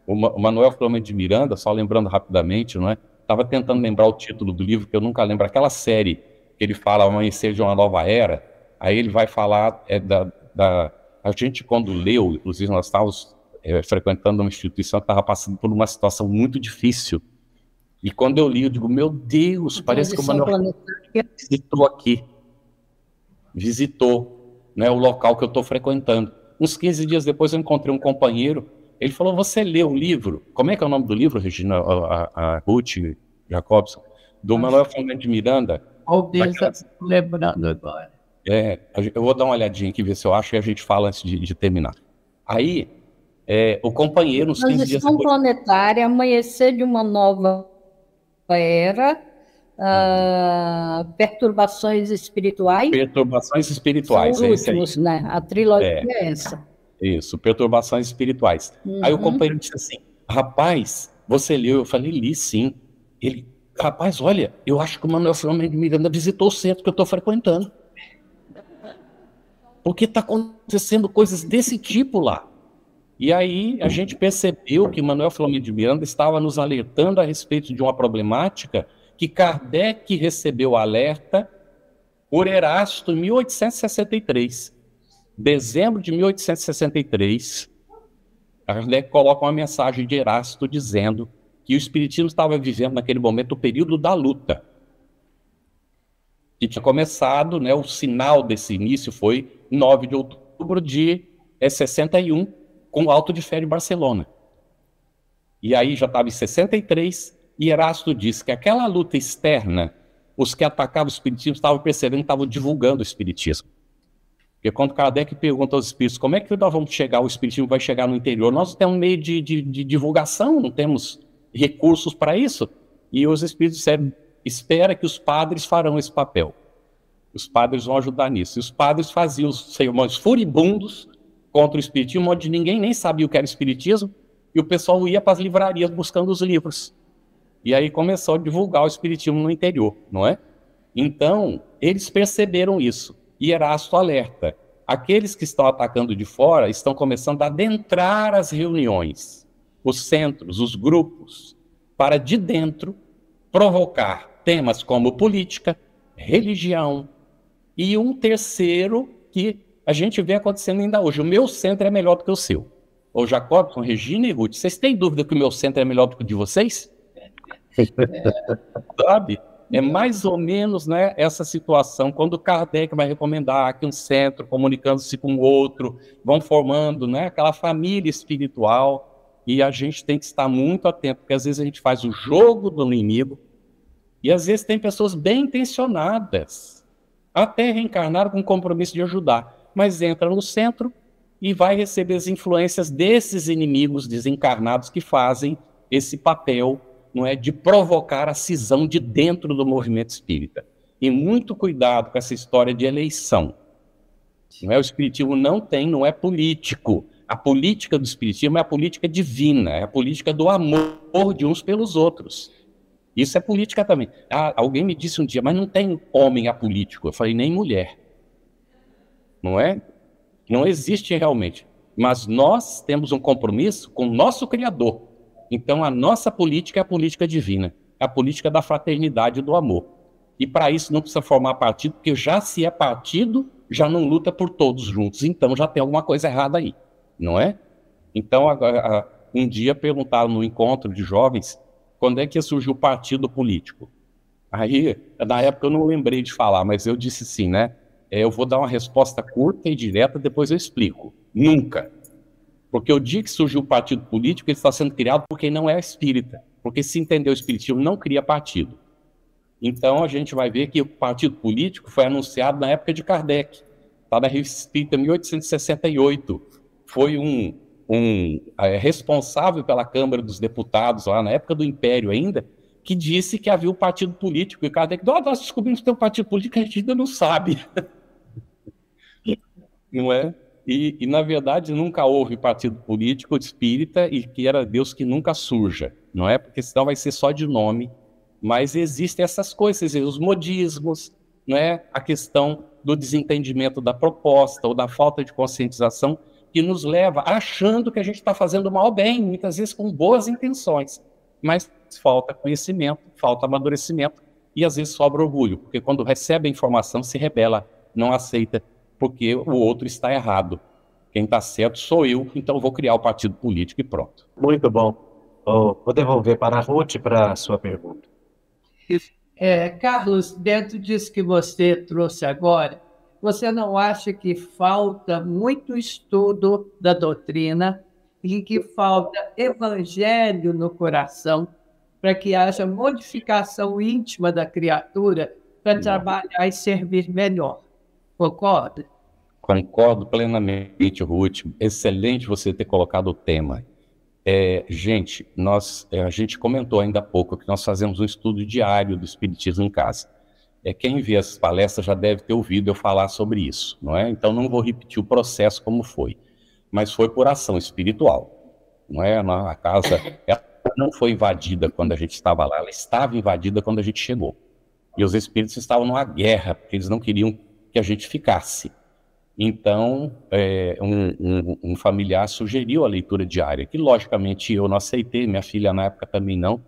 [SPEAKER 1] o Manuel Filomeno de Miranda, só lembrando rapidamente, não é? Estava tentando lembrar o título do livro, que eu nunca lembro, aquela série que ele fala Amanhecer de uma Nova Era, aí ele vai falar a gente, quando leu, inclusive nós estávamos frequentando uma instituição que estava passando por uma situação muito difícil. E quando eu li, eu digo, meu Deus, parece que o Manuel visitou aqui. Visitou, né, o local que eu estou frequentando. Uns 15 dias depois eu encontrei um companheiro, ele falou, você leu o livro? Como é que é o nome do livro, Regina? A Ruth Jacobson? Do Manuel Filomeno de Miranda.
[SPEAKER 2] Qual deles está lembrando agora?
[SPEAKER 1] Eu vou dar uma olhadinha aqui, ver se eu acho, e a gente fala antes de terminar. Aí, o companheiro, uns 15 dias
[SPEAKER 4] depois... planetária, amanhecer de uma nova era, perturbações espirituais.
[SPEAKER 1] Perturbações espirituais.
[SPEAKER 4] São os últimos, né? A trilogia é essa.
[SPEAKER 1] Isso, perturbações espirituais. Aí o companheiro disse assim, rapaz, você leu? Eu falei, li sim. Ele, rapaz, olha, eu acho que o Manuel Filomeno de Miranda visitou o centro que eu estou frequentando. Porque está acontecendo coisas desse tipo lá. E aí a gente percebeu que Manuel Filomeno de Miranda estava nos alertando a respeito de uma problemática que Kardec recebeu alerta por Erasto em 1863. Dezembro de 1863, Kardec coloca uma mensagem de Erasto dizendo que o Espiritismo estava vivendo naquele momento o período da luta. Que tinha começado, né, o sinal desse início foi 9 de outubro de 61, com o Auto de Fé de Barcelona. E aí já estava em 63, e Erasto disse que aquela luta externa, os que atacavam o Espiritismo estavam percebendo que estavam divulgando o Espiritismo. Porque quando Kardec pergunta aos Espíritos, como é que nós vamos chegar, o Espiritismo vai chegar no interior? Nós não temos meio de divulgação, não temos recursos para isso. E os Espíritos disseram, espera que os padres farão esse papel. Os padres vão ajudar nisso. E os padres faziam os sermões furibundos contra o Espiritismo, onde ninguém nem sabia o que era Espiritismo, e o pessoal ia para as livrarias buscando os livros. E aí começou a divulgar o Espiritismo no interior, não é? Então, eles perceberam isso. E Erasto alerta. Aqueles que estão atacando de fora estão começando a adentrar as reuniões, os centros, os grupos, para de dentro provocar temas como política, religião e um terceiro que a gente vê acontecendo ainda hoje. O meu centro é melhor do que o seu. Ô Jacobson, Regina e Ruth, vocês têm dúvida que o meu centro é melhor do que o de vocês? Sabe? É mais ou menos, né, essa situação, quando Kardec vai recomendar que um centro, comunicando-se com o outro, vão formando, né, aquela família espiritual, e a gente tem que estar muito atento, porque às vezes a gente faz o jogo do inimigo, e às vezes tem pessoas bem intencionadas, até reencarnaram com o compromisso de ajudar, mas entra no centro e vai receber as influências desses inimigos desencarnados que fazem esse papel, não é, de provocar a cisão de dentro do movimento espírita. E muito cuidado com essa história de eleição. Não é, o espiritismo não é político. A política do espiritismo é a política divina, é a política do amor de uns pelos outros. Isso é política também. Alguém me disse um dia, mas não tem homem apolítico. Eu falei, nem mulher. Não é? Não existe realmente. Mas nós temos um compromisso com o nosso Criador. Então a nossa política é a política divina. É a política da fraternidade e do amor. E para isso não precisa formar partido, porque já se é partido, já não luta por todos juntos. Então já tem alguma coisa errada aí. Não é? Então, um dia perguntaram no encontro de jovens quando é que surgiu o partido político. Aí, na época eu não lembrei de falar, mas eu disse assim, né? Eu vou dar uma resposta curta e direta, depois eu explico. Nunca. Porque o dia que surgiu o partido político, ele está sendo criado por quem não é espírita. Porque se entender o espiritismo, não cria partido. Então, a gente vai ver que o partido político foi anunciado na época de Kardec. Está na Revista Espírita, 1868. Foi responsável pela Câmara dos Deputados, lá na época do Império ainda, que disse que havia um partido político. E Kardec, nós descobrimos que tem um partido político que a gente ainda não sabe. Não é? E, na verdade, nunca houve partido político espírita e que era Deus que nunca surja. Não é? Porque senão vai ser só de nome. Mas existem essas coisas, os modismos, não é? A questão do desentendimento da proposta ou da falta de conscientização que nos leva achando que a gente está fazendo mal bem, muitas vezes com boas intenções. Mas falta conhecimento, falta amadurecimento e às vezes sobra orgulho, porque quando recebe a informação se rebela, não aceita, porque o outro está errado. Quem está certo sou eu, então vou criar o partido político e pronto.
[SPEAKER 3] Muito bom. Vou devolver para a Ruth para a sua pergunta.
[SPEAKER 2] Carlos, dentro disso que você trouxe agora, você não acha que falta muito estudo da doutrina e que falta evangelho no coração para que haja modificação íntima da criatura para trabalhar e servir melhor? Concorda?
[SPEAKER 1] Concordo plenamente, Ruth. Excelente você ter colocado o tema. Gente, a gente comentou ainda há pouco que nós fazemos um estudo diário do Espiritismo em casa. Quem vê as palestras já deve ter ouvido eu falar sobre isso, não é? Então não vou repetir o processo como foi, mas foi por ação espiritual, não é? A casa ela não foi invadida quando a gente estava lá, ela estava invadida quando a gente chegou. E os espíritos estavam numa guerra, porque eles não queriam que a gente ficasse. Então, um familiar sugeriu a leitura diária, que logicamente eu não aceitei, minha filha na época também não,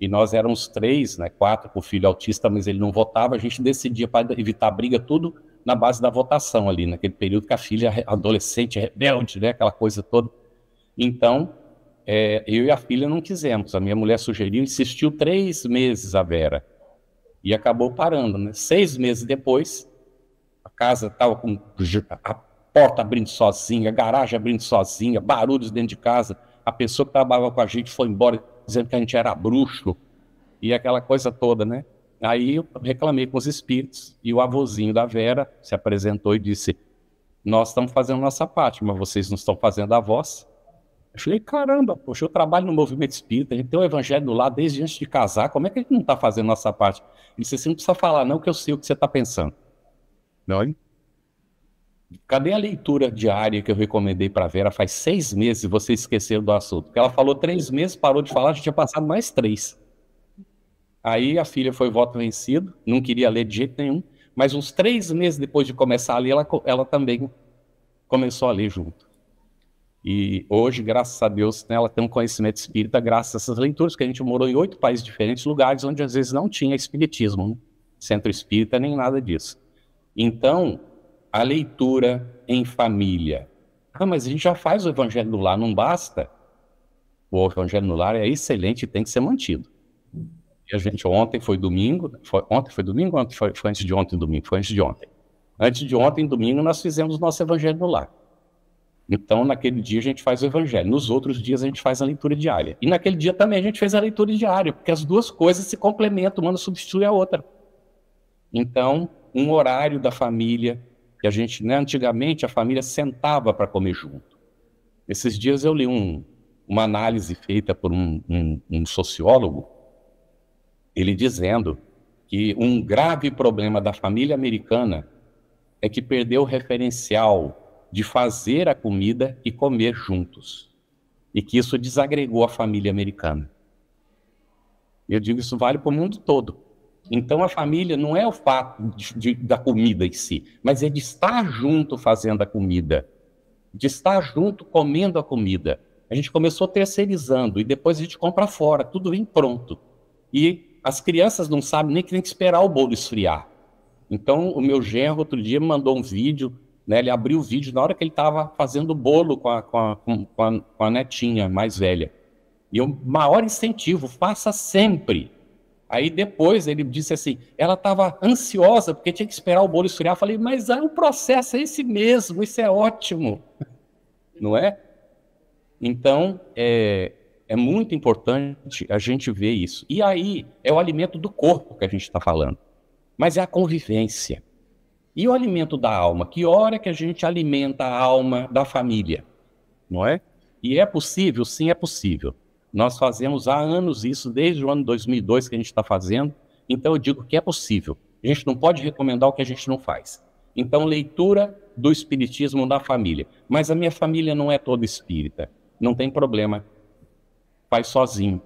[SPEAKER 1] e nós éramos 3, né, 4 com o filho autista, mas ele não votava, a gente decidia para evitar briga, tudo na base da votação ali, naquele período que a filha adolescente, rebelde, né, aquela coisa toda. Então, eu e a filha não quisemos, a minha mulher sugeriu, insistiu 3 meses a Vera, e acabou parando, né? 6 meses depois, a casa estava com a porta abrindo sozinha, a garagem abrindo sozinha, barulhos dentro de casa. A pessoa que trabalhava com a gente foi embora dizendo que a gente era bruxo e aquela coisa toda, né? Aí eu reclamei com os espíritos e o avôzinho da Vera se apresentou e disse: nós estamos fazendo nossa parte, mas vocês não estão fazendo a vossa. Eu falei: caramba, poxa, eu trabalho no movimento espírita, a gente tem o evangelho do lado desde antes de casar, como é que a gente não está fazendo a nossa parte? Ele disse: você não precisa falar não, que eu sei o que você está pensando. Não. Cadê a leitura diária que eu recomendei para a Vera? Faz 6 meses e vocês esqueceram do assunto. Porque ela falou 3 meses, parou de falar, já tinha passado mais 3. Aí a filha foi voto vencido, não queria ler de jeito nenhum, mas uns 3 meses depois de começar a ler, ela também começou a ler junto. E hoje, graças a Deus, né, ela tem um conhecimento espírita graças a essas leituras, que a gente morou em 8 países diferentes, lugares onde às vezes não tinha espiritismo, né? Centro espírita, nem nada disso. Então, a leitura em família. Mas a gente já faz o evangelho do lar, não basta? O evangelho no lar é excelente e tem que ser mantido. E a gente ontem foi domingo, ontem foi domingo ou foi antes de ontem domingo? Foi antes de ontem. Antes de ontem, domingo, nós fizemos o nosso evangelho no lar. Então, naquele dia a gente faz o evangelho. Nos outros dias a gente faz a leitura diária. E naquele dia também a gente fez a leitura diária, porque as duas coisas se complementam, uma não substitui a outra. Então, um horário da família, que a gente, né, antigamente a família sentava para comer junto. Esses dias eu li uma análise feita por um sociólogo, ele dizendo que um grave problema da família americana é que perdeu o referencial de fazer a comida e comer juntos, e que isso desagregou a família americana. Eu digo, isso vale para o mundo todo. Então, a família não é o fato da comida em si, mas é de estar junto fazendo a comida, de estar junto comendo a comida. A gente começou terceirizando e depois a gente compra fora, tudo vem pronto. E as crianças não sabem nem que tem que esperar o bolo esfriar. Então, o meu genro, outro dia, me mandou um vídeo, né, ele abriu o vídeo na hora que ele estava fazendo o bolo com a netinha mais velha. E o maior incentivo, faça sempre. Aí depois ele disse assim, ela estava ansiosa porque tinha que esperar o bolo esfriar. Eu falei, mas o processo é esse mesmo, isso é ótimo, não é? Então, é muito importante a gente ver isso. E aí, é o alimento do corpo que a gente está falando, mas é a convivência. E o alimento da alma? Que hora que a gente alimenta a alma da família, não é? E é possível? Sim, é possível. Nós fazemos há anos isso, desde o ano 2002 que a gente está fazendo, então eu digo que é possível. A gente não pode recomendar o que a gente não faz. Então, leitura do espiritismo na família. Mas a minha família não é toda espírita, não tem problema, faz sozinho,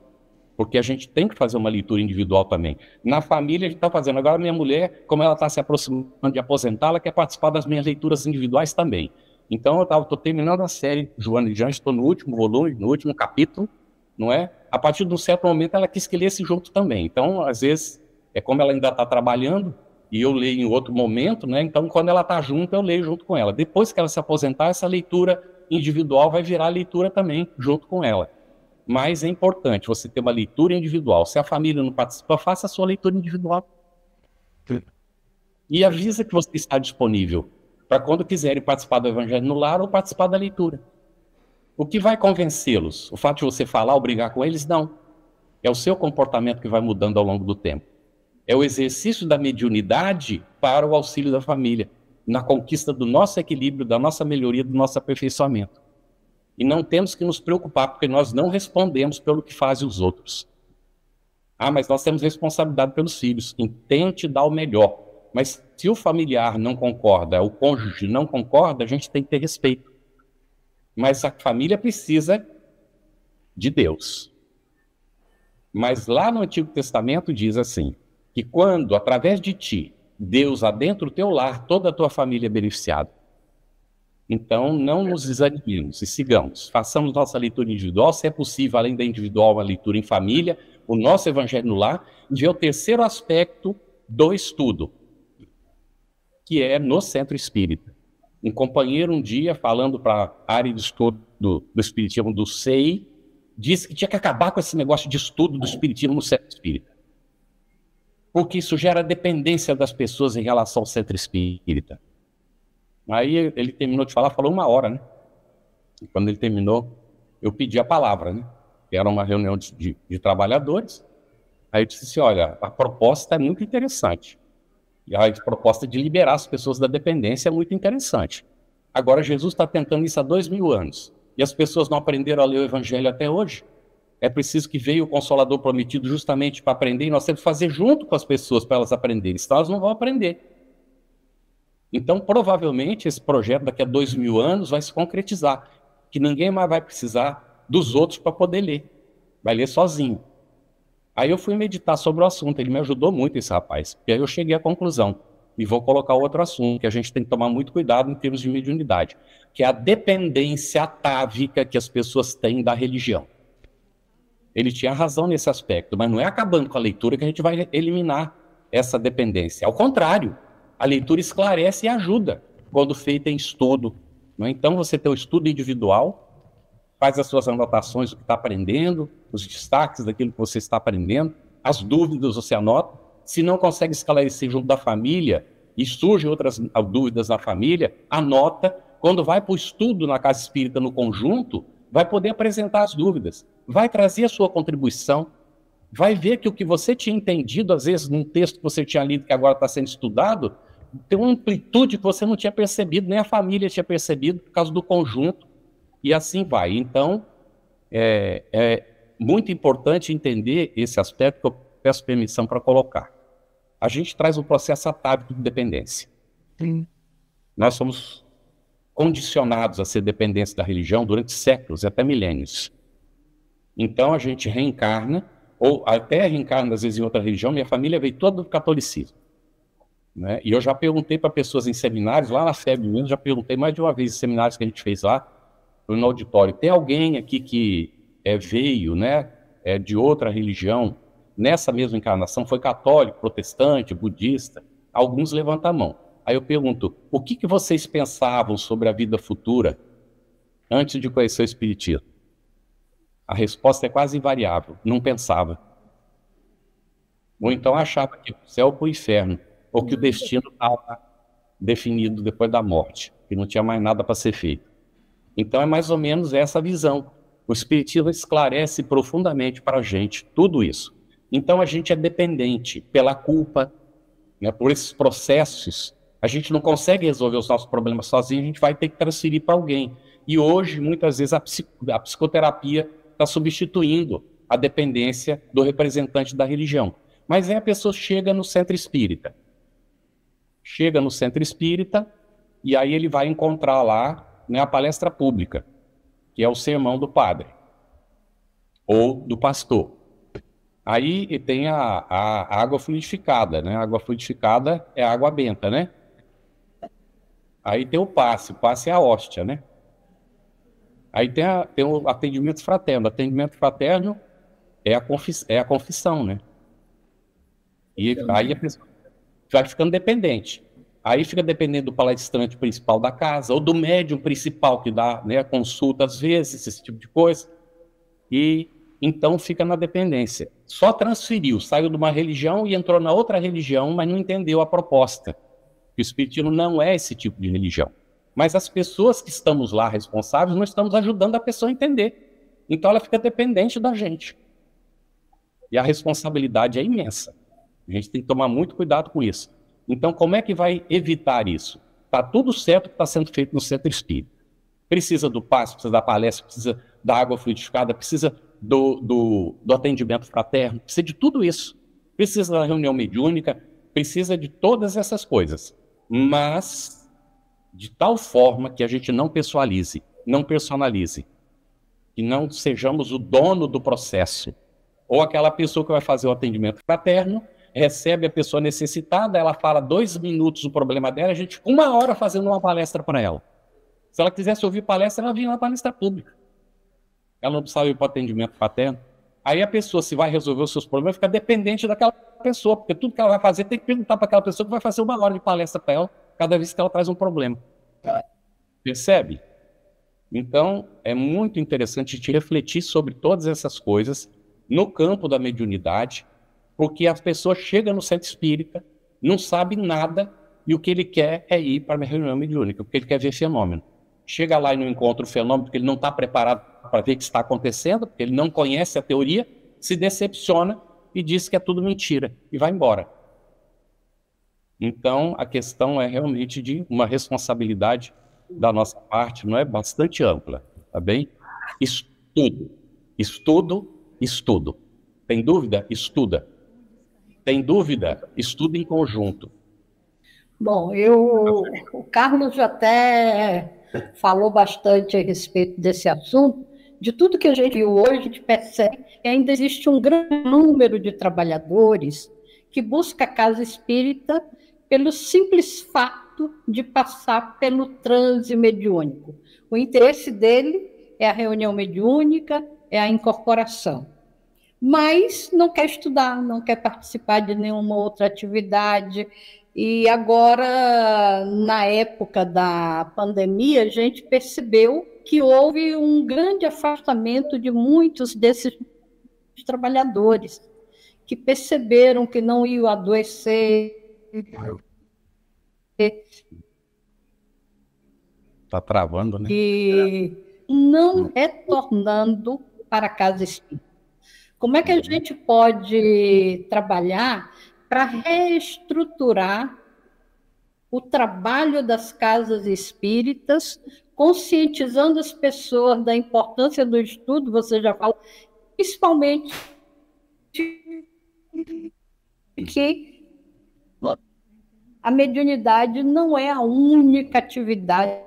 [SPEAKER 1] porque a gente tem que fazer uma leitura individual também. Na família a gente está fazendo. Agora minha mulher, como ela está se aproximando de aposentar, ela quer participar das minhas leituras individuais também. Então eu estou terminando a série Joana de Anjos, estou no último volume, no último capítulo, não é? A partir de um certo momento ela quis que lesse junto também. Então, às vezes, é como ela ainda está trabalhando, e eu leio em outro momento, né? Então, quando ela está junto, eu leio junto com ela. Depois que ela se aposentar, essa leitura individual vai virar leitura também, junto com ela. Mas é importante você ter uma leitura individual. Se a família não participa, faça a sua leitura individual. E avisa que você está disponível para quando quiserem participar do Evangelho no Lar ou participar da leitura. O que vai convencê-los? O fato de você falar ou brigar com eles? Não. É o seu comportamento que vai mudando ao longo do tempo. É o exercício da mediunidade para o auxílio da família, na conquista do nosso equilíbrio, da nossa melhoria, do nosso aperfeiçoamento. E não temos que nos preocupar, porque nós não respondemos pelo que fazem os outros. Mas nós temos responsabilidade pelos filhos. Tente dar o melhor. Mas se o familiar não concorda, o cônjuge não concorda, a gente tem que ter respeito. Mas a família precisa de Deus. Mas lá no Antigo Testamento diz assim, que quando, através de ti, Deus adentra o teu lar, toda a tua família é beneficiada. Então, não nos desanimemos e sigamos. Façamos nossa leitura individual, se é possível, além da individual, uma leitura em família, o nosso Evangelho no Lar, e ver o terceiro aspecto do estudo, que é no Centro Espírita. Um companheiro um dia, falando para a área de estudo do Espiritismo do SEI, disse que tinha que acabar com esse negócio de estudo do Espiritismo no Centro Espírita. Porque isso gera dependência das pessoas em relação ao Centro Espírita. Aí ele terminou de falar, falou 1 hora, né? E quando ele terminou, eu pedi a palavra, né? Era uma reunião de trabalhadores. Aí eu disse assim, olha, a proposta é muito interessante. E a proposta de liberar as pessoas da dependência é muito interessante. Agora, Jesus está tentando isso há 2000 anos. E as pessoas não aprenderam a ler o Evangelho até hoje. É preciso que veio o Consolador prometido justamente para aprender, e nós temos que fazer junto com as pessoas para elas aprenderem, senão elas não vão aprender. Então, provavelmente, esse projeto daqui a 2000 anos vai se concretizar, que ninguém mais vai precisar dos outros para poder ler. Vai ler sozinho. Aí eu fui meditar sobre o assunto, ele me ajudou muito, esse rapaz. E aí eu cheguei à conclusão, e vou colocar outro assunto, que a gente tem que tomar muito cuidado em termos de mediunidade, que é a dependência atávica que as pessoas têm da religião. Ele tinha razão nesse aspecto, mas não é acabando com a leitura que a gente vai eliminar essa dependência. Ao contrário, a leitura esclarece e ajuda, quando feita em estudo. Não é? Então você tem o estudo individual, faz as suas anotações do que está aprendendo, os destaques daquilo que você está aprendendo, as dúvidas você anota. Se não consegue esclarecer junto da família e surgem outras dúvidas na família, anota. Quando vai para o estudo na casa espírita no conjunto, vai poder apresentar as dúvidas, vai trazer a sua contribuição, vai ver que o que você tinha entendido, às vezes, num texto que você tinha lido que agora está sendo estudado, tem uma amplitude que você não tinha percebido, nem a família tinha percebido, por causa do conjunto, e assim vai. Então, é muito importante entender esse aspecto que eu peço permissão para colocar. A gente traz um processo atávico de dependência. Sim. Nós somos condicionados a ser dependentes da religião durante séculos e até milênios. Então, a gente reencarna ou até reencarna às vezes em outra religião. Minha família veio toda do catolicismo, né? E eu já perguntei para pessoas em seminários, lá na FEB mesmo, já perguntei mais de uma vez em seminários que a gente fez lá, no auditório, tem alguém aqui que veio, né, de outra religião, nessa mesma encarnação, foi católico, protestante, budista? Alguns levantam a mão. Aí eu pergunto, o que vocês pensavam sobre a vida futura antes de conhecer o Espiritismo? A resposta é quase invariável, não pensava. Ou então achava que o céu para o inferno, ou que o destino estava definido depois da morte, que não tinha mais nada para ser feito. Então é mais ou menos essa visão. O Espiritismo esclarece profundamente para a gente tudo isso. Então a gente é dependente pela culpa, né, por esses processos. A gente não consegue resolver os nossos problemas sozinho, a gente vai ter que transferir para alguém. E hoje, muitas vezes, a psicoterapia está substituindo a dependência do representante da religião. Mas aí a pessoa chega no centro espírita. Chega no centro espírita e aí ele vai encontrar lá, né, a palestra pública, que é o sermão do padre ou do pastor. Aí tem a água fluidificada, né? A água fluidificada é a água benta, né? Aí tem o passe é a hóstia, né? Aí tem o atendimento fraterno. O atendimento fraterno é a confissão, né? E aí a pessoa vai ficando dependente. Aí fica dependendo do palestrante principal da casa, ou do médium principal que dá, né, consulta às vezes, esse tipo de coisa. E então fica na dependência. Só transferiu, saiu de uma religião e entrou na outra religião, mas não entendeu a proposta. O Espiritismo não é esse tipo de religião. Mas as pessoas que estamos lá responsáveis, não estamos ajudando a pessoa a entender. Então ela fica dependente da gente. E a responsabilidade é imensa. A gente tem que tomar muito cuidado com isso. Então, como é que vai evitar isso? Está tudo certo que está sendo feito no centro espírita. Precisa do passe, precisa da palestra, precisa da água fluidificada, precisa do atendimento fraterno, precisa de tudo isso. Precisa da reunião mediúnica, precisa de todas essas coisas. Mas de tal forma que a gente não pessoalize, não personalize, que não sejamos o dono do processo. Ou aquela pessoa que vai fazer o atendimento fraterno, recebe a pessoa necessitada, ela fala 2 minutos o problema dela, a gente fica 1 hora fazendo uma palestra para ela. Se ela quisesse ouvir palestra, ela vinha na palestra pública. Ela não precisava ir para o atendimento fraterno. Aí a pessoa, se vai resolver os seus problemas, fica dependente daquela pessoa, porque tudo que ela vai fazer tem que perguntar para aquela pessoa que vai fazer 1 hora de palestra para ela, cada vez que ela traz um problema. Percebe? Então, é muito interessante a gente refletir sobre todas essas coisas no campo da mediunidade, porque as pessoas chegam no centro espírita, não sabem nada, e o que ele quer é ir para a reunião mediúnica, porque ele quer ver fenômeno. Chega lá e não encontra o fenômeno, porque ele não está preparado para ver o que está acontecendo, porque ele não conhece a teoria, se decepciona e diz que é tudo mentira, e vai embora. Então, a questão é realmente de uma responsabilidade da nossa parte, não é? Bastante ampla, tá bem? Estudo. Tem dúvida? Estuda. Tem dúvida? Estuda em conjunto.
[SPEAKER 4] Bom, o Carlos já até falou bastante a respeito desse assunto. De tudo que a gente viu hoje, a gente percebe que ainda existe um grande número de trabalhadores que busca a casa espírita pelo simples fato de passar pelo transe mediúnico. O interesse dele é a reunião mediúnica, é a incorporação. Mas não quer estudar, não quer participar de nenhuma outra atividade. E agora, na época da pandemia, a gente percebeu que houve um grande afastamento de muitos desses trabalhadores, que perceberam que não iam adoecer.
[SPEAKER 1] Está travando, né?
[SPEAKER 4] E não retornando para a casa espírita. Como é que a gente pode trabalhar para reestruturar o trabalho das casas espíritas, conscientizando as pessoas da importância do estudo, você já falou, principalmente que a mediunidade não é a única atividade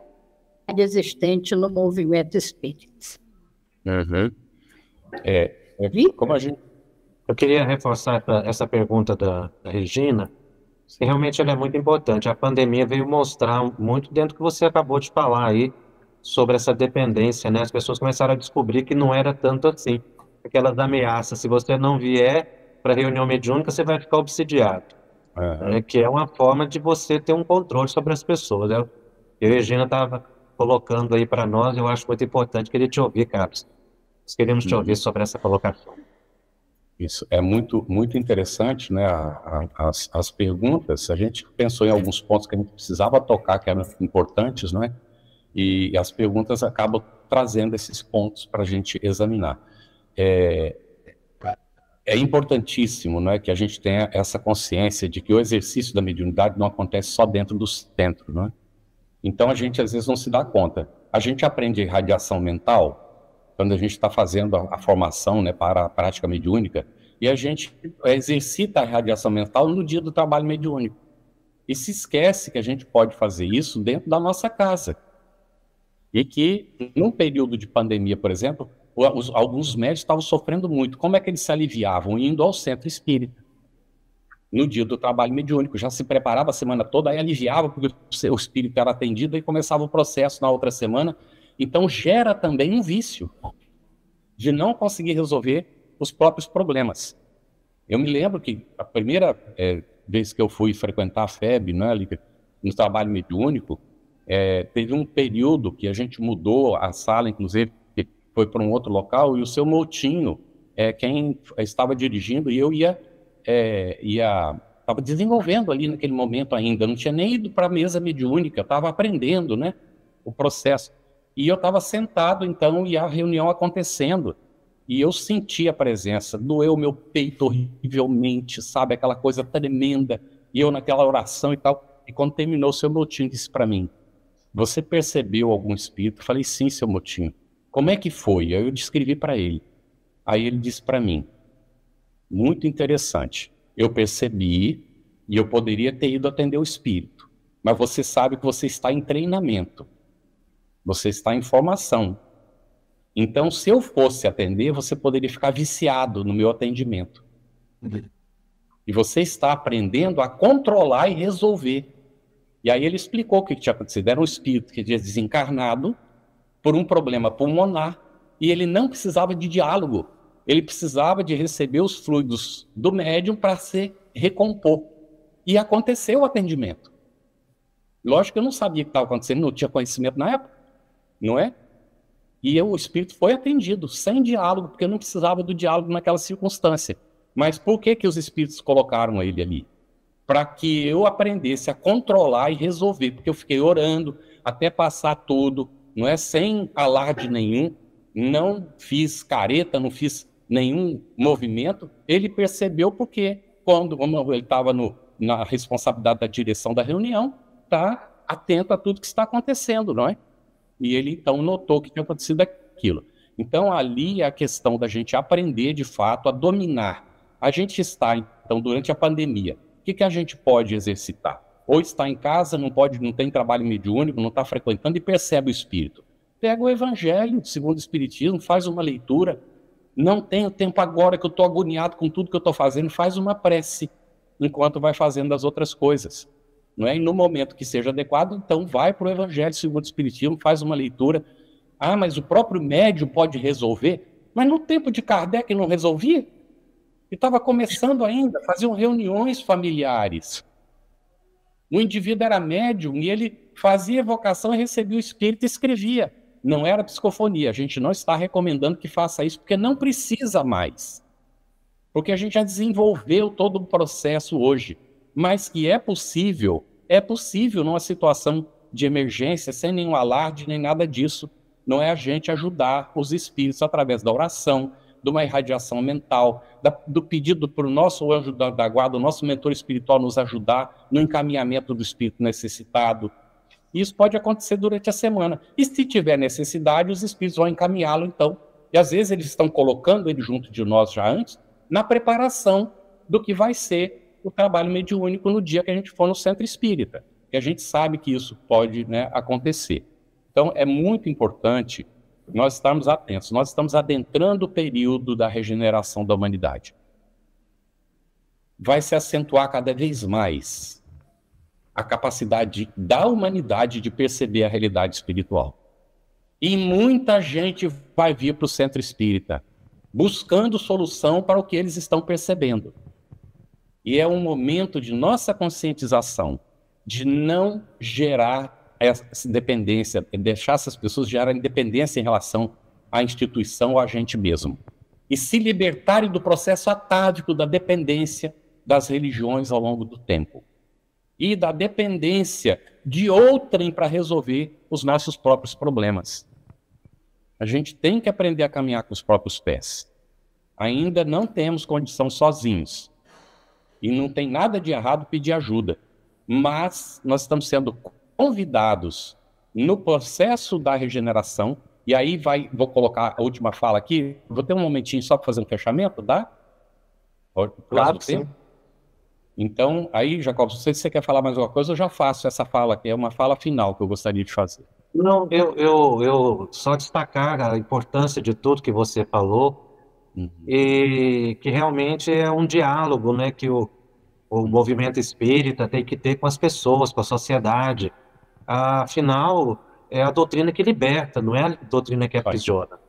[SPEAKER 4] existente no movimento espírita.
[SPEAKER 1] Uhum. Como a gente...
[SPEAKER 3] Eu queria reforçar essa pergunta da Regina, que realmente ela é muito importante. A pandemia veio mostrar muito dentro do que você acabou de falar aí, sobre essa dependência, né? As pessoas começaram a descobrir que não era tanto assim. Aquelas ameaças, se você não vier para a reunião mediúnica, você vai ficar obsidiado.
[SPEAKER 1] Aham.
[SPEAKER 3] Né? Que é uma forma de você ter um controle sobre as pessoas. Né? E a Regina estava colocando aí para nós, eu acho muito importante. Queria te ouvir, Carlos. Nós queremos te ouvir
[SPEAKER 1] Uhum.
[SPEAKER 3] sobre essa colocação.
[SPEAKER 1] Isso é muito, muito interessante, né? As perguntas, a gente pensou em alguns pontos que a gente precisava tocar, que eram importantes, não é? E as perguntas acabam trazendo esses pontos para a gente examinar. É, é importantíssimo, não é, que a gente tenha essa consciência de que o exercício da mediunidade não acontece só dentro do centro, não é? Então a gente às vezes não se dá conta. A gente aprende radiação mental quando a gente está fazendo a formação, né, para a prática mediúnica, e a gente exercita a radiação mental no dia do trabalho mediúnico. E se esquece que a gente pode fazer isso dentro da nossa casa. E que, num período de pandemia, por exemplo, alguns médicos estavam sofrendo muito. Como é que eles se aliviavam? Indo ao centro espírita. No dia do trabalho mediúnico, já se preparava a semana toda, aí aliviava, porque o espírito era atendido, e começava o processo na outra semana. Então, gera também um vício de não conseguir resolver os próprios problemas. Eu me lembro que a primeira vez que eu fui frequentar a FEB, né, ali, no trabalho mediúnico, teve um período que a gente mudou a sala, inclusive, que foi para um outro local, e o seu Moutinho, quem estava dirigindo, e eu estava desenvolvendo ali naquele momento ainda, não tinha nem ido para a mesa mediúnica, estava aprendendo, né, o processo. E eu estava sentado, então, e a reunião acontecendo. E eu senti a presença, doeu meu peito horrivelmente, sabe? Aquela coisa tremenda. E eu naquela oração e tal. E quando terminou, o seu Moutinho disse para mim: você percebeu algum espírito? Eu falei: sim, seu Moutinho. Como é que foi? Aí eu descrevi para ele. Aí ele disse para mim: muito interessante. Eu percebi e eu poderia ter ido atender o espírito. Mas você sabe que você está em treinamento. Você está em formação. Então, se eu fosse atender, você poderia ficar viciado no meu atendimento. E você está aprendendo a controlar e resolver. E aí ele explicou o que tinha acontecido. Era um espírito que tinha desencarnado por um problema pulmonar e ele não precisava de diálogo. Ele precisava de receber os fluidos do médium para se recompor. E aconteceu o atendimento. Lógico que eu não sabia o que estava acontecendo, não tinha conhecimento na época, não é? E o espírito foi atendido, sem diálogo, porque eu não precisava do diálogo naquela circunstância. Mas por que os espíritos colocaram ele ali? Para que eu aprendesse a controlar e resolver, porque eu fiquei orando até passar tudo, não é, sem alarde nenhum, não fiz careta, não fiz nenhum movimento. Ele percebeu porque, como ele estava na responsabilidade da direção da reunião, está atento a tudo que está acontecendo, não é? E ele, então, notou que tinha acontecido aquilo. Então, ali é a questão da gente aprender, de fato, a dominar. A gente está, então, durante a pandemia, o que a gente pode exercitar? Ou está em casa, não tem trabalho mediúnico, não está frequentando e percebe o espírito. Pega o Evangelho, segundo o Espiritismo, faz uma leitura. Não tenho tempo agora que eu estou agoniado com tudo que eu estou fazendo, faz uma prece, enquanto vai fazendo as outras coisas. Não é? E no momento que seja adequado, então vai para o Evangelho segundo o Espiritismo, faz uma leitura. Ah, mas o próprio médium pode resolver? Mas no tempo de Kardec não resolvia? E estava começando ainda, faziam reuniões familiares. O indivíduo era médium e ele fazia evocação e recebia o espírito e escrevia. Não era psicofonia. A gente não está recomendando que faça isso, porque não precisa mais. Porque a gente já desenvolveu todo o processo hoje. Mas que é possível numa situação de emergência, sem nenhum alarde, nem nada disso. Não é a gente ajudar os espíritos através da oração, de uma irradiação mental, do pedido para o nosso anjo da guarda, o nosso mentor espiritual nos ajudar no encaminhamento do espírito necessitado. Isso pode acontecer durante a semana. E se tiver necessidade, os espíritos vão encaminhá-lo, então. E às vezes eles estão colocando ele junto de nós já antes, na preparação do que vai ser o trabalho mediúnico no dia que a gente for no centro espírita, que a gente sabe que isso pode, né, acontecer. Então, é muito importante nós estarmos atentos. Nós estamos adentrando o período da regeneração da humanidade. vai se acentuar cada vez mais a capacidade da humanidade de perceber a realidade espiritual. E muita gente vai vir para o centro espírita, buscando solução para o que eles estão percebendo. E é um momento de nossa conscientização, de não gerar essa dependência, deixar essas pessoas gerarem dependência em relação à instituição ou a gente mesmo. E se libertarem do processo atávico da dependência das religiões ao longo do tempo. E da dependência de outrem para resolver os nossos próprios problemas. A gente tem que aprender a caminhar com os próprios pés. Ainda não temos condição sozinhos. E não tem nada de errado pedir ajuda. Mas nós estamos sendo convidados no processo da regeneração. E aí vou colocar a última fala aqui. Vou ter um momentinho só para fazer um fechamento, dá?
[SPEAKER 3] Claro que sim.
[SPEAKER 1] Então, aí, Jacob, não sei se você quer falar mais alguma coisa, eu já faço essa fala aqui. É uma fala final que eu gostaria de fazer.
[SPEAKER 3] Não, eu só destacar a importância de tudo que você falou, e que realmente é um diálogo, né, que o movimento espírita tem que ter com as pessoas, com a sociedade. Afinal, é a doutrina que liberta, não é a doutrina que aprisiona.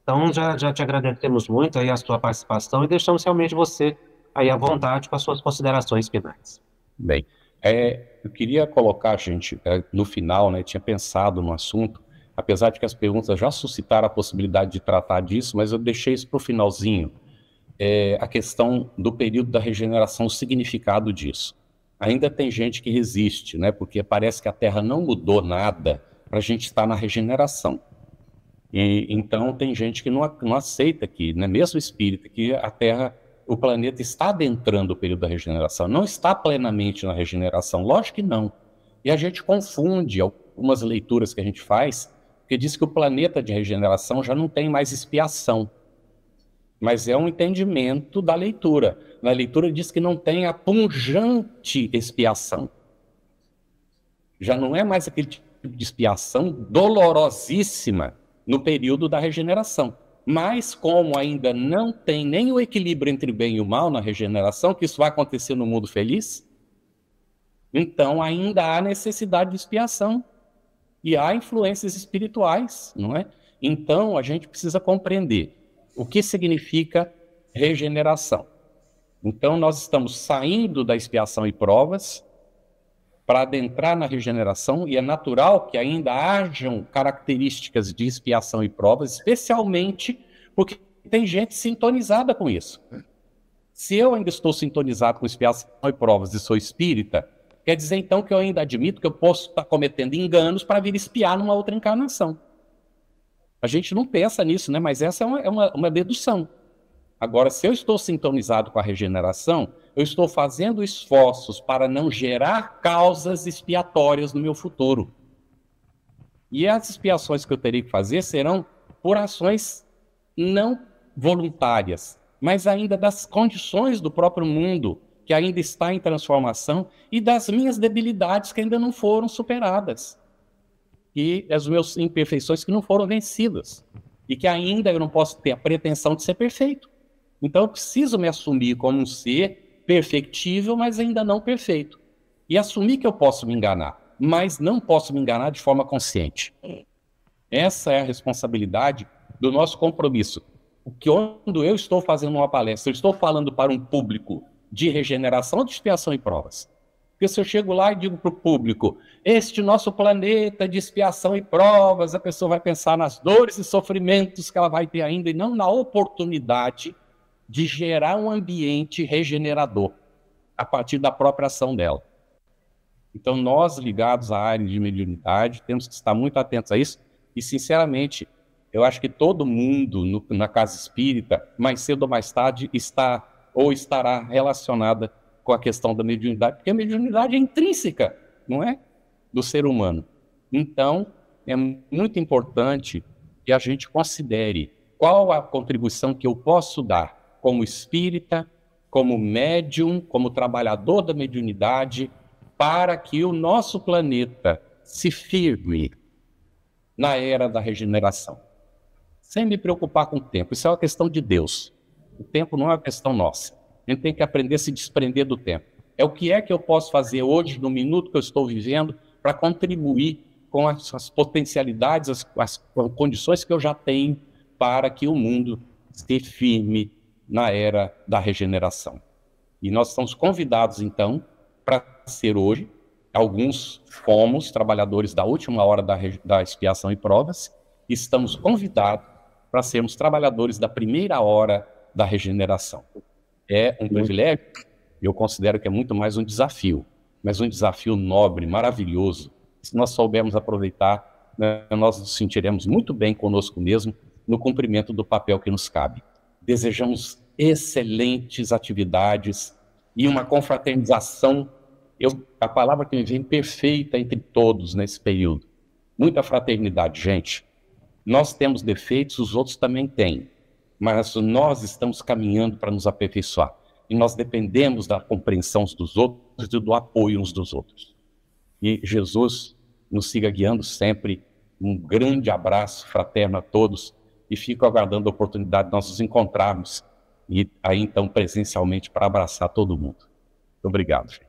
[SPEAKER 3] Então, já te agradecemos muito aí a sua participação e deixamos realmente você aí à vontade com as suas considerações finais.
[SPEAKER 1] Bem, eu queria colocar, gente, no final, né, tinha pensado no assunto, apesar de que as perguntas já suscitaram a possibilidade de tratar disso, mas eu deixei isso para o finalzinho, a questão do período da regeneração, o significado disso. Ainda tem gente que resiste, né, porque parece que a Terra não mudou nada para a gente estar na regeneração. E, então tem gente que não aceita que, né, mesmo espírita, que a Terra, o planeta está adentrando o período da regeneração, não está plenamente na regeneração, lógico que não. E a gente confunde algumas leituras que a gente faz, que diz que o planeta de regeneração já não tem mais expiação. Mas é um entendimento da leitura. Na leitura diz que não tem a pungente expiação. Já não é mais aquele tipo de expiação dolorosíssima no período da regeneração. Mas como ainda não tem nem o equilíbrio entre o bem e o mal na regeneração, que isso vai acontecer no mundo feliz, então ainda há necessidade de expiação. E há influências espirituais, não é? Então a gente precisa compreender o que significa regeneração. Então nós estamos saindo da expiação e provas para adentrar na regeneração, e é natural que ainda hajam características de expiação e provas, especialmente porque tem gente sintonizada com isso. Se eu ainda estou sintonizado com expiação e provas e sou espírita, quer dizer então que eu ainda admito que eu posso estar cometendo enganos para vir espiar numa outra encarnação. A gente não pensa nisso, né? Mas essa é uma dedução. Agora, se eu estou sintonizado com a regeneração, eu estou fazendo esforços para não gerar causas expiatórias no meu futuro. E as expiações que eu terei que fazer serão por ações não voluntárias, mas ainda das condições do próprio mundo, que ainda está em transformação, e das minhas debilidades que ainda não foram superadas. E as minhas imperfeições que não foram vencidas. E que ainda eu não posso ter a pretensão de ser perfeito. Então eu preciso me assumir como um ser perfectível, mas ainda não perfeito. E assumir que eu posso me enganar, mas não posso me enganar de forma consciente. Essa é a responsabilidade do nosso compromisso. Quando eu estou fazendo uma palestra, eu estou falando para um público de regeneração, de expiação e provas. Porque se eu chego lá e digo para o público, este nosso planeta de expiação e provas, a pessoa vai pensar nas dores e sofrimentos que ela vai ter ainda, e não na oportunidade de gerar um ambiente regenerador a partir da própria ação dela. Então, nós ligados à área de mediunidade, temos que estar muito atentos a isso, e, sinceramente, eu acho que todo mundo na casa espírita, mais cedo ou mais tarde, está ou estará relacionada com a questão da mediunidade, porque a mediunidade é intrínseca, não é? Do ser humano. Então, é muito importante que a gente considere qual a contribuição que eu posso dar como espírita, como médium, como trabalhador da mediunidade, para que o nosso planeta se firme na era da regeneração. Sem me preocupar com o tempo. Isso é uma questão de Deus. O tempo não é uma questão nossa. A gente tem que aprender a se desprender do tempo. É o que é que eu posso fazer hoje, no minuto que eu estou vivendo, para contribuir com as potencialidades, as condições que eu já tenho para que o mundo se firme na era da regeneração. E nós estamos convidados, então, para ser hoje, alguns fomos trabalhadores da última hora da expiação e provas, e estamos convidados para sermos trabalhadores da primeira hora da regeneração. É um privilégio, eu considero que é muito mais um desafio, mas um desafio nobre, maravilhoso. Se nós soubermos aproveitar, né, nós nos sentiremos muito bem conosco mesmo no cumprimento do papel que nos cabe. Desejamos excelentes atividades e uma confraternização, a palavra que me vem, perfeita entre todos nesse período. Muita fraternidade, gente. Nós temos defeitos, os outros também têm, mas nós estamos caminhando para nos aperfeiçoar. E nós dependemos da compreensão uns dos outros e do apoio uns dos outros. E Jesus nos siga guiando sempre. Um grande abraço fraterno a todos e fico aguardando a oportunidade de nós nos encontrarmos e aí então presencialmente para abraçar todo mundo. Muito obrigado, gente.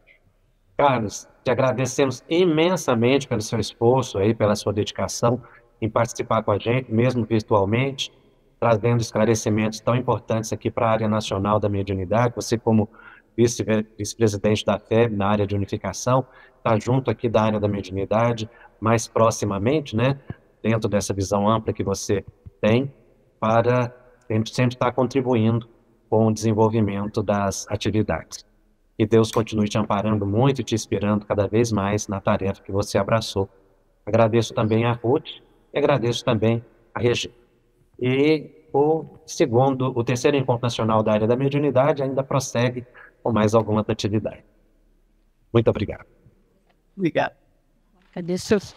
[SPEAKER 3] Carlos, te agradecemos imensamente pelo seu esforço aí, pela sua dedicação em participar com a gente, mesmo virtualmente, trazendo esclarecimentos tão importantes aqui para a área nacional da mediunidade. Você, como vice-presidente da FEB na área de unificação, está junto aqui da área da mediunidade, mais proximamente, né, dentro dessa visão ampla que você tem, para sempre estar contribuindo com o desenvolvimento das atividades. Que Deus continue te amparando muito e te inspirando cada vez mais na tarefa que você abraçou. Agradeço também a Ruth e agradeço também a Regina. E o terceiro Encontro Nacional da Área da Mediunidade ainda prossegue com mais algumas atividades. Muito obrigado.
[SPEAKER 2] Obrigado.
[SPEAKER 4] Agradeço.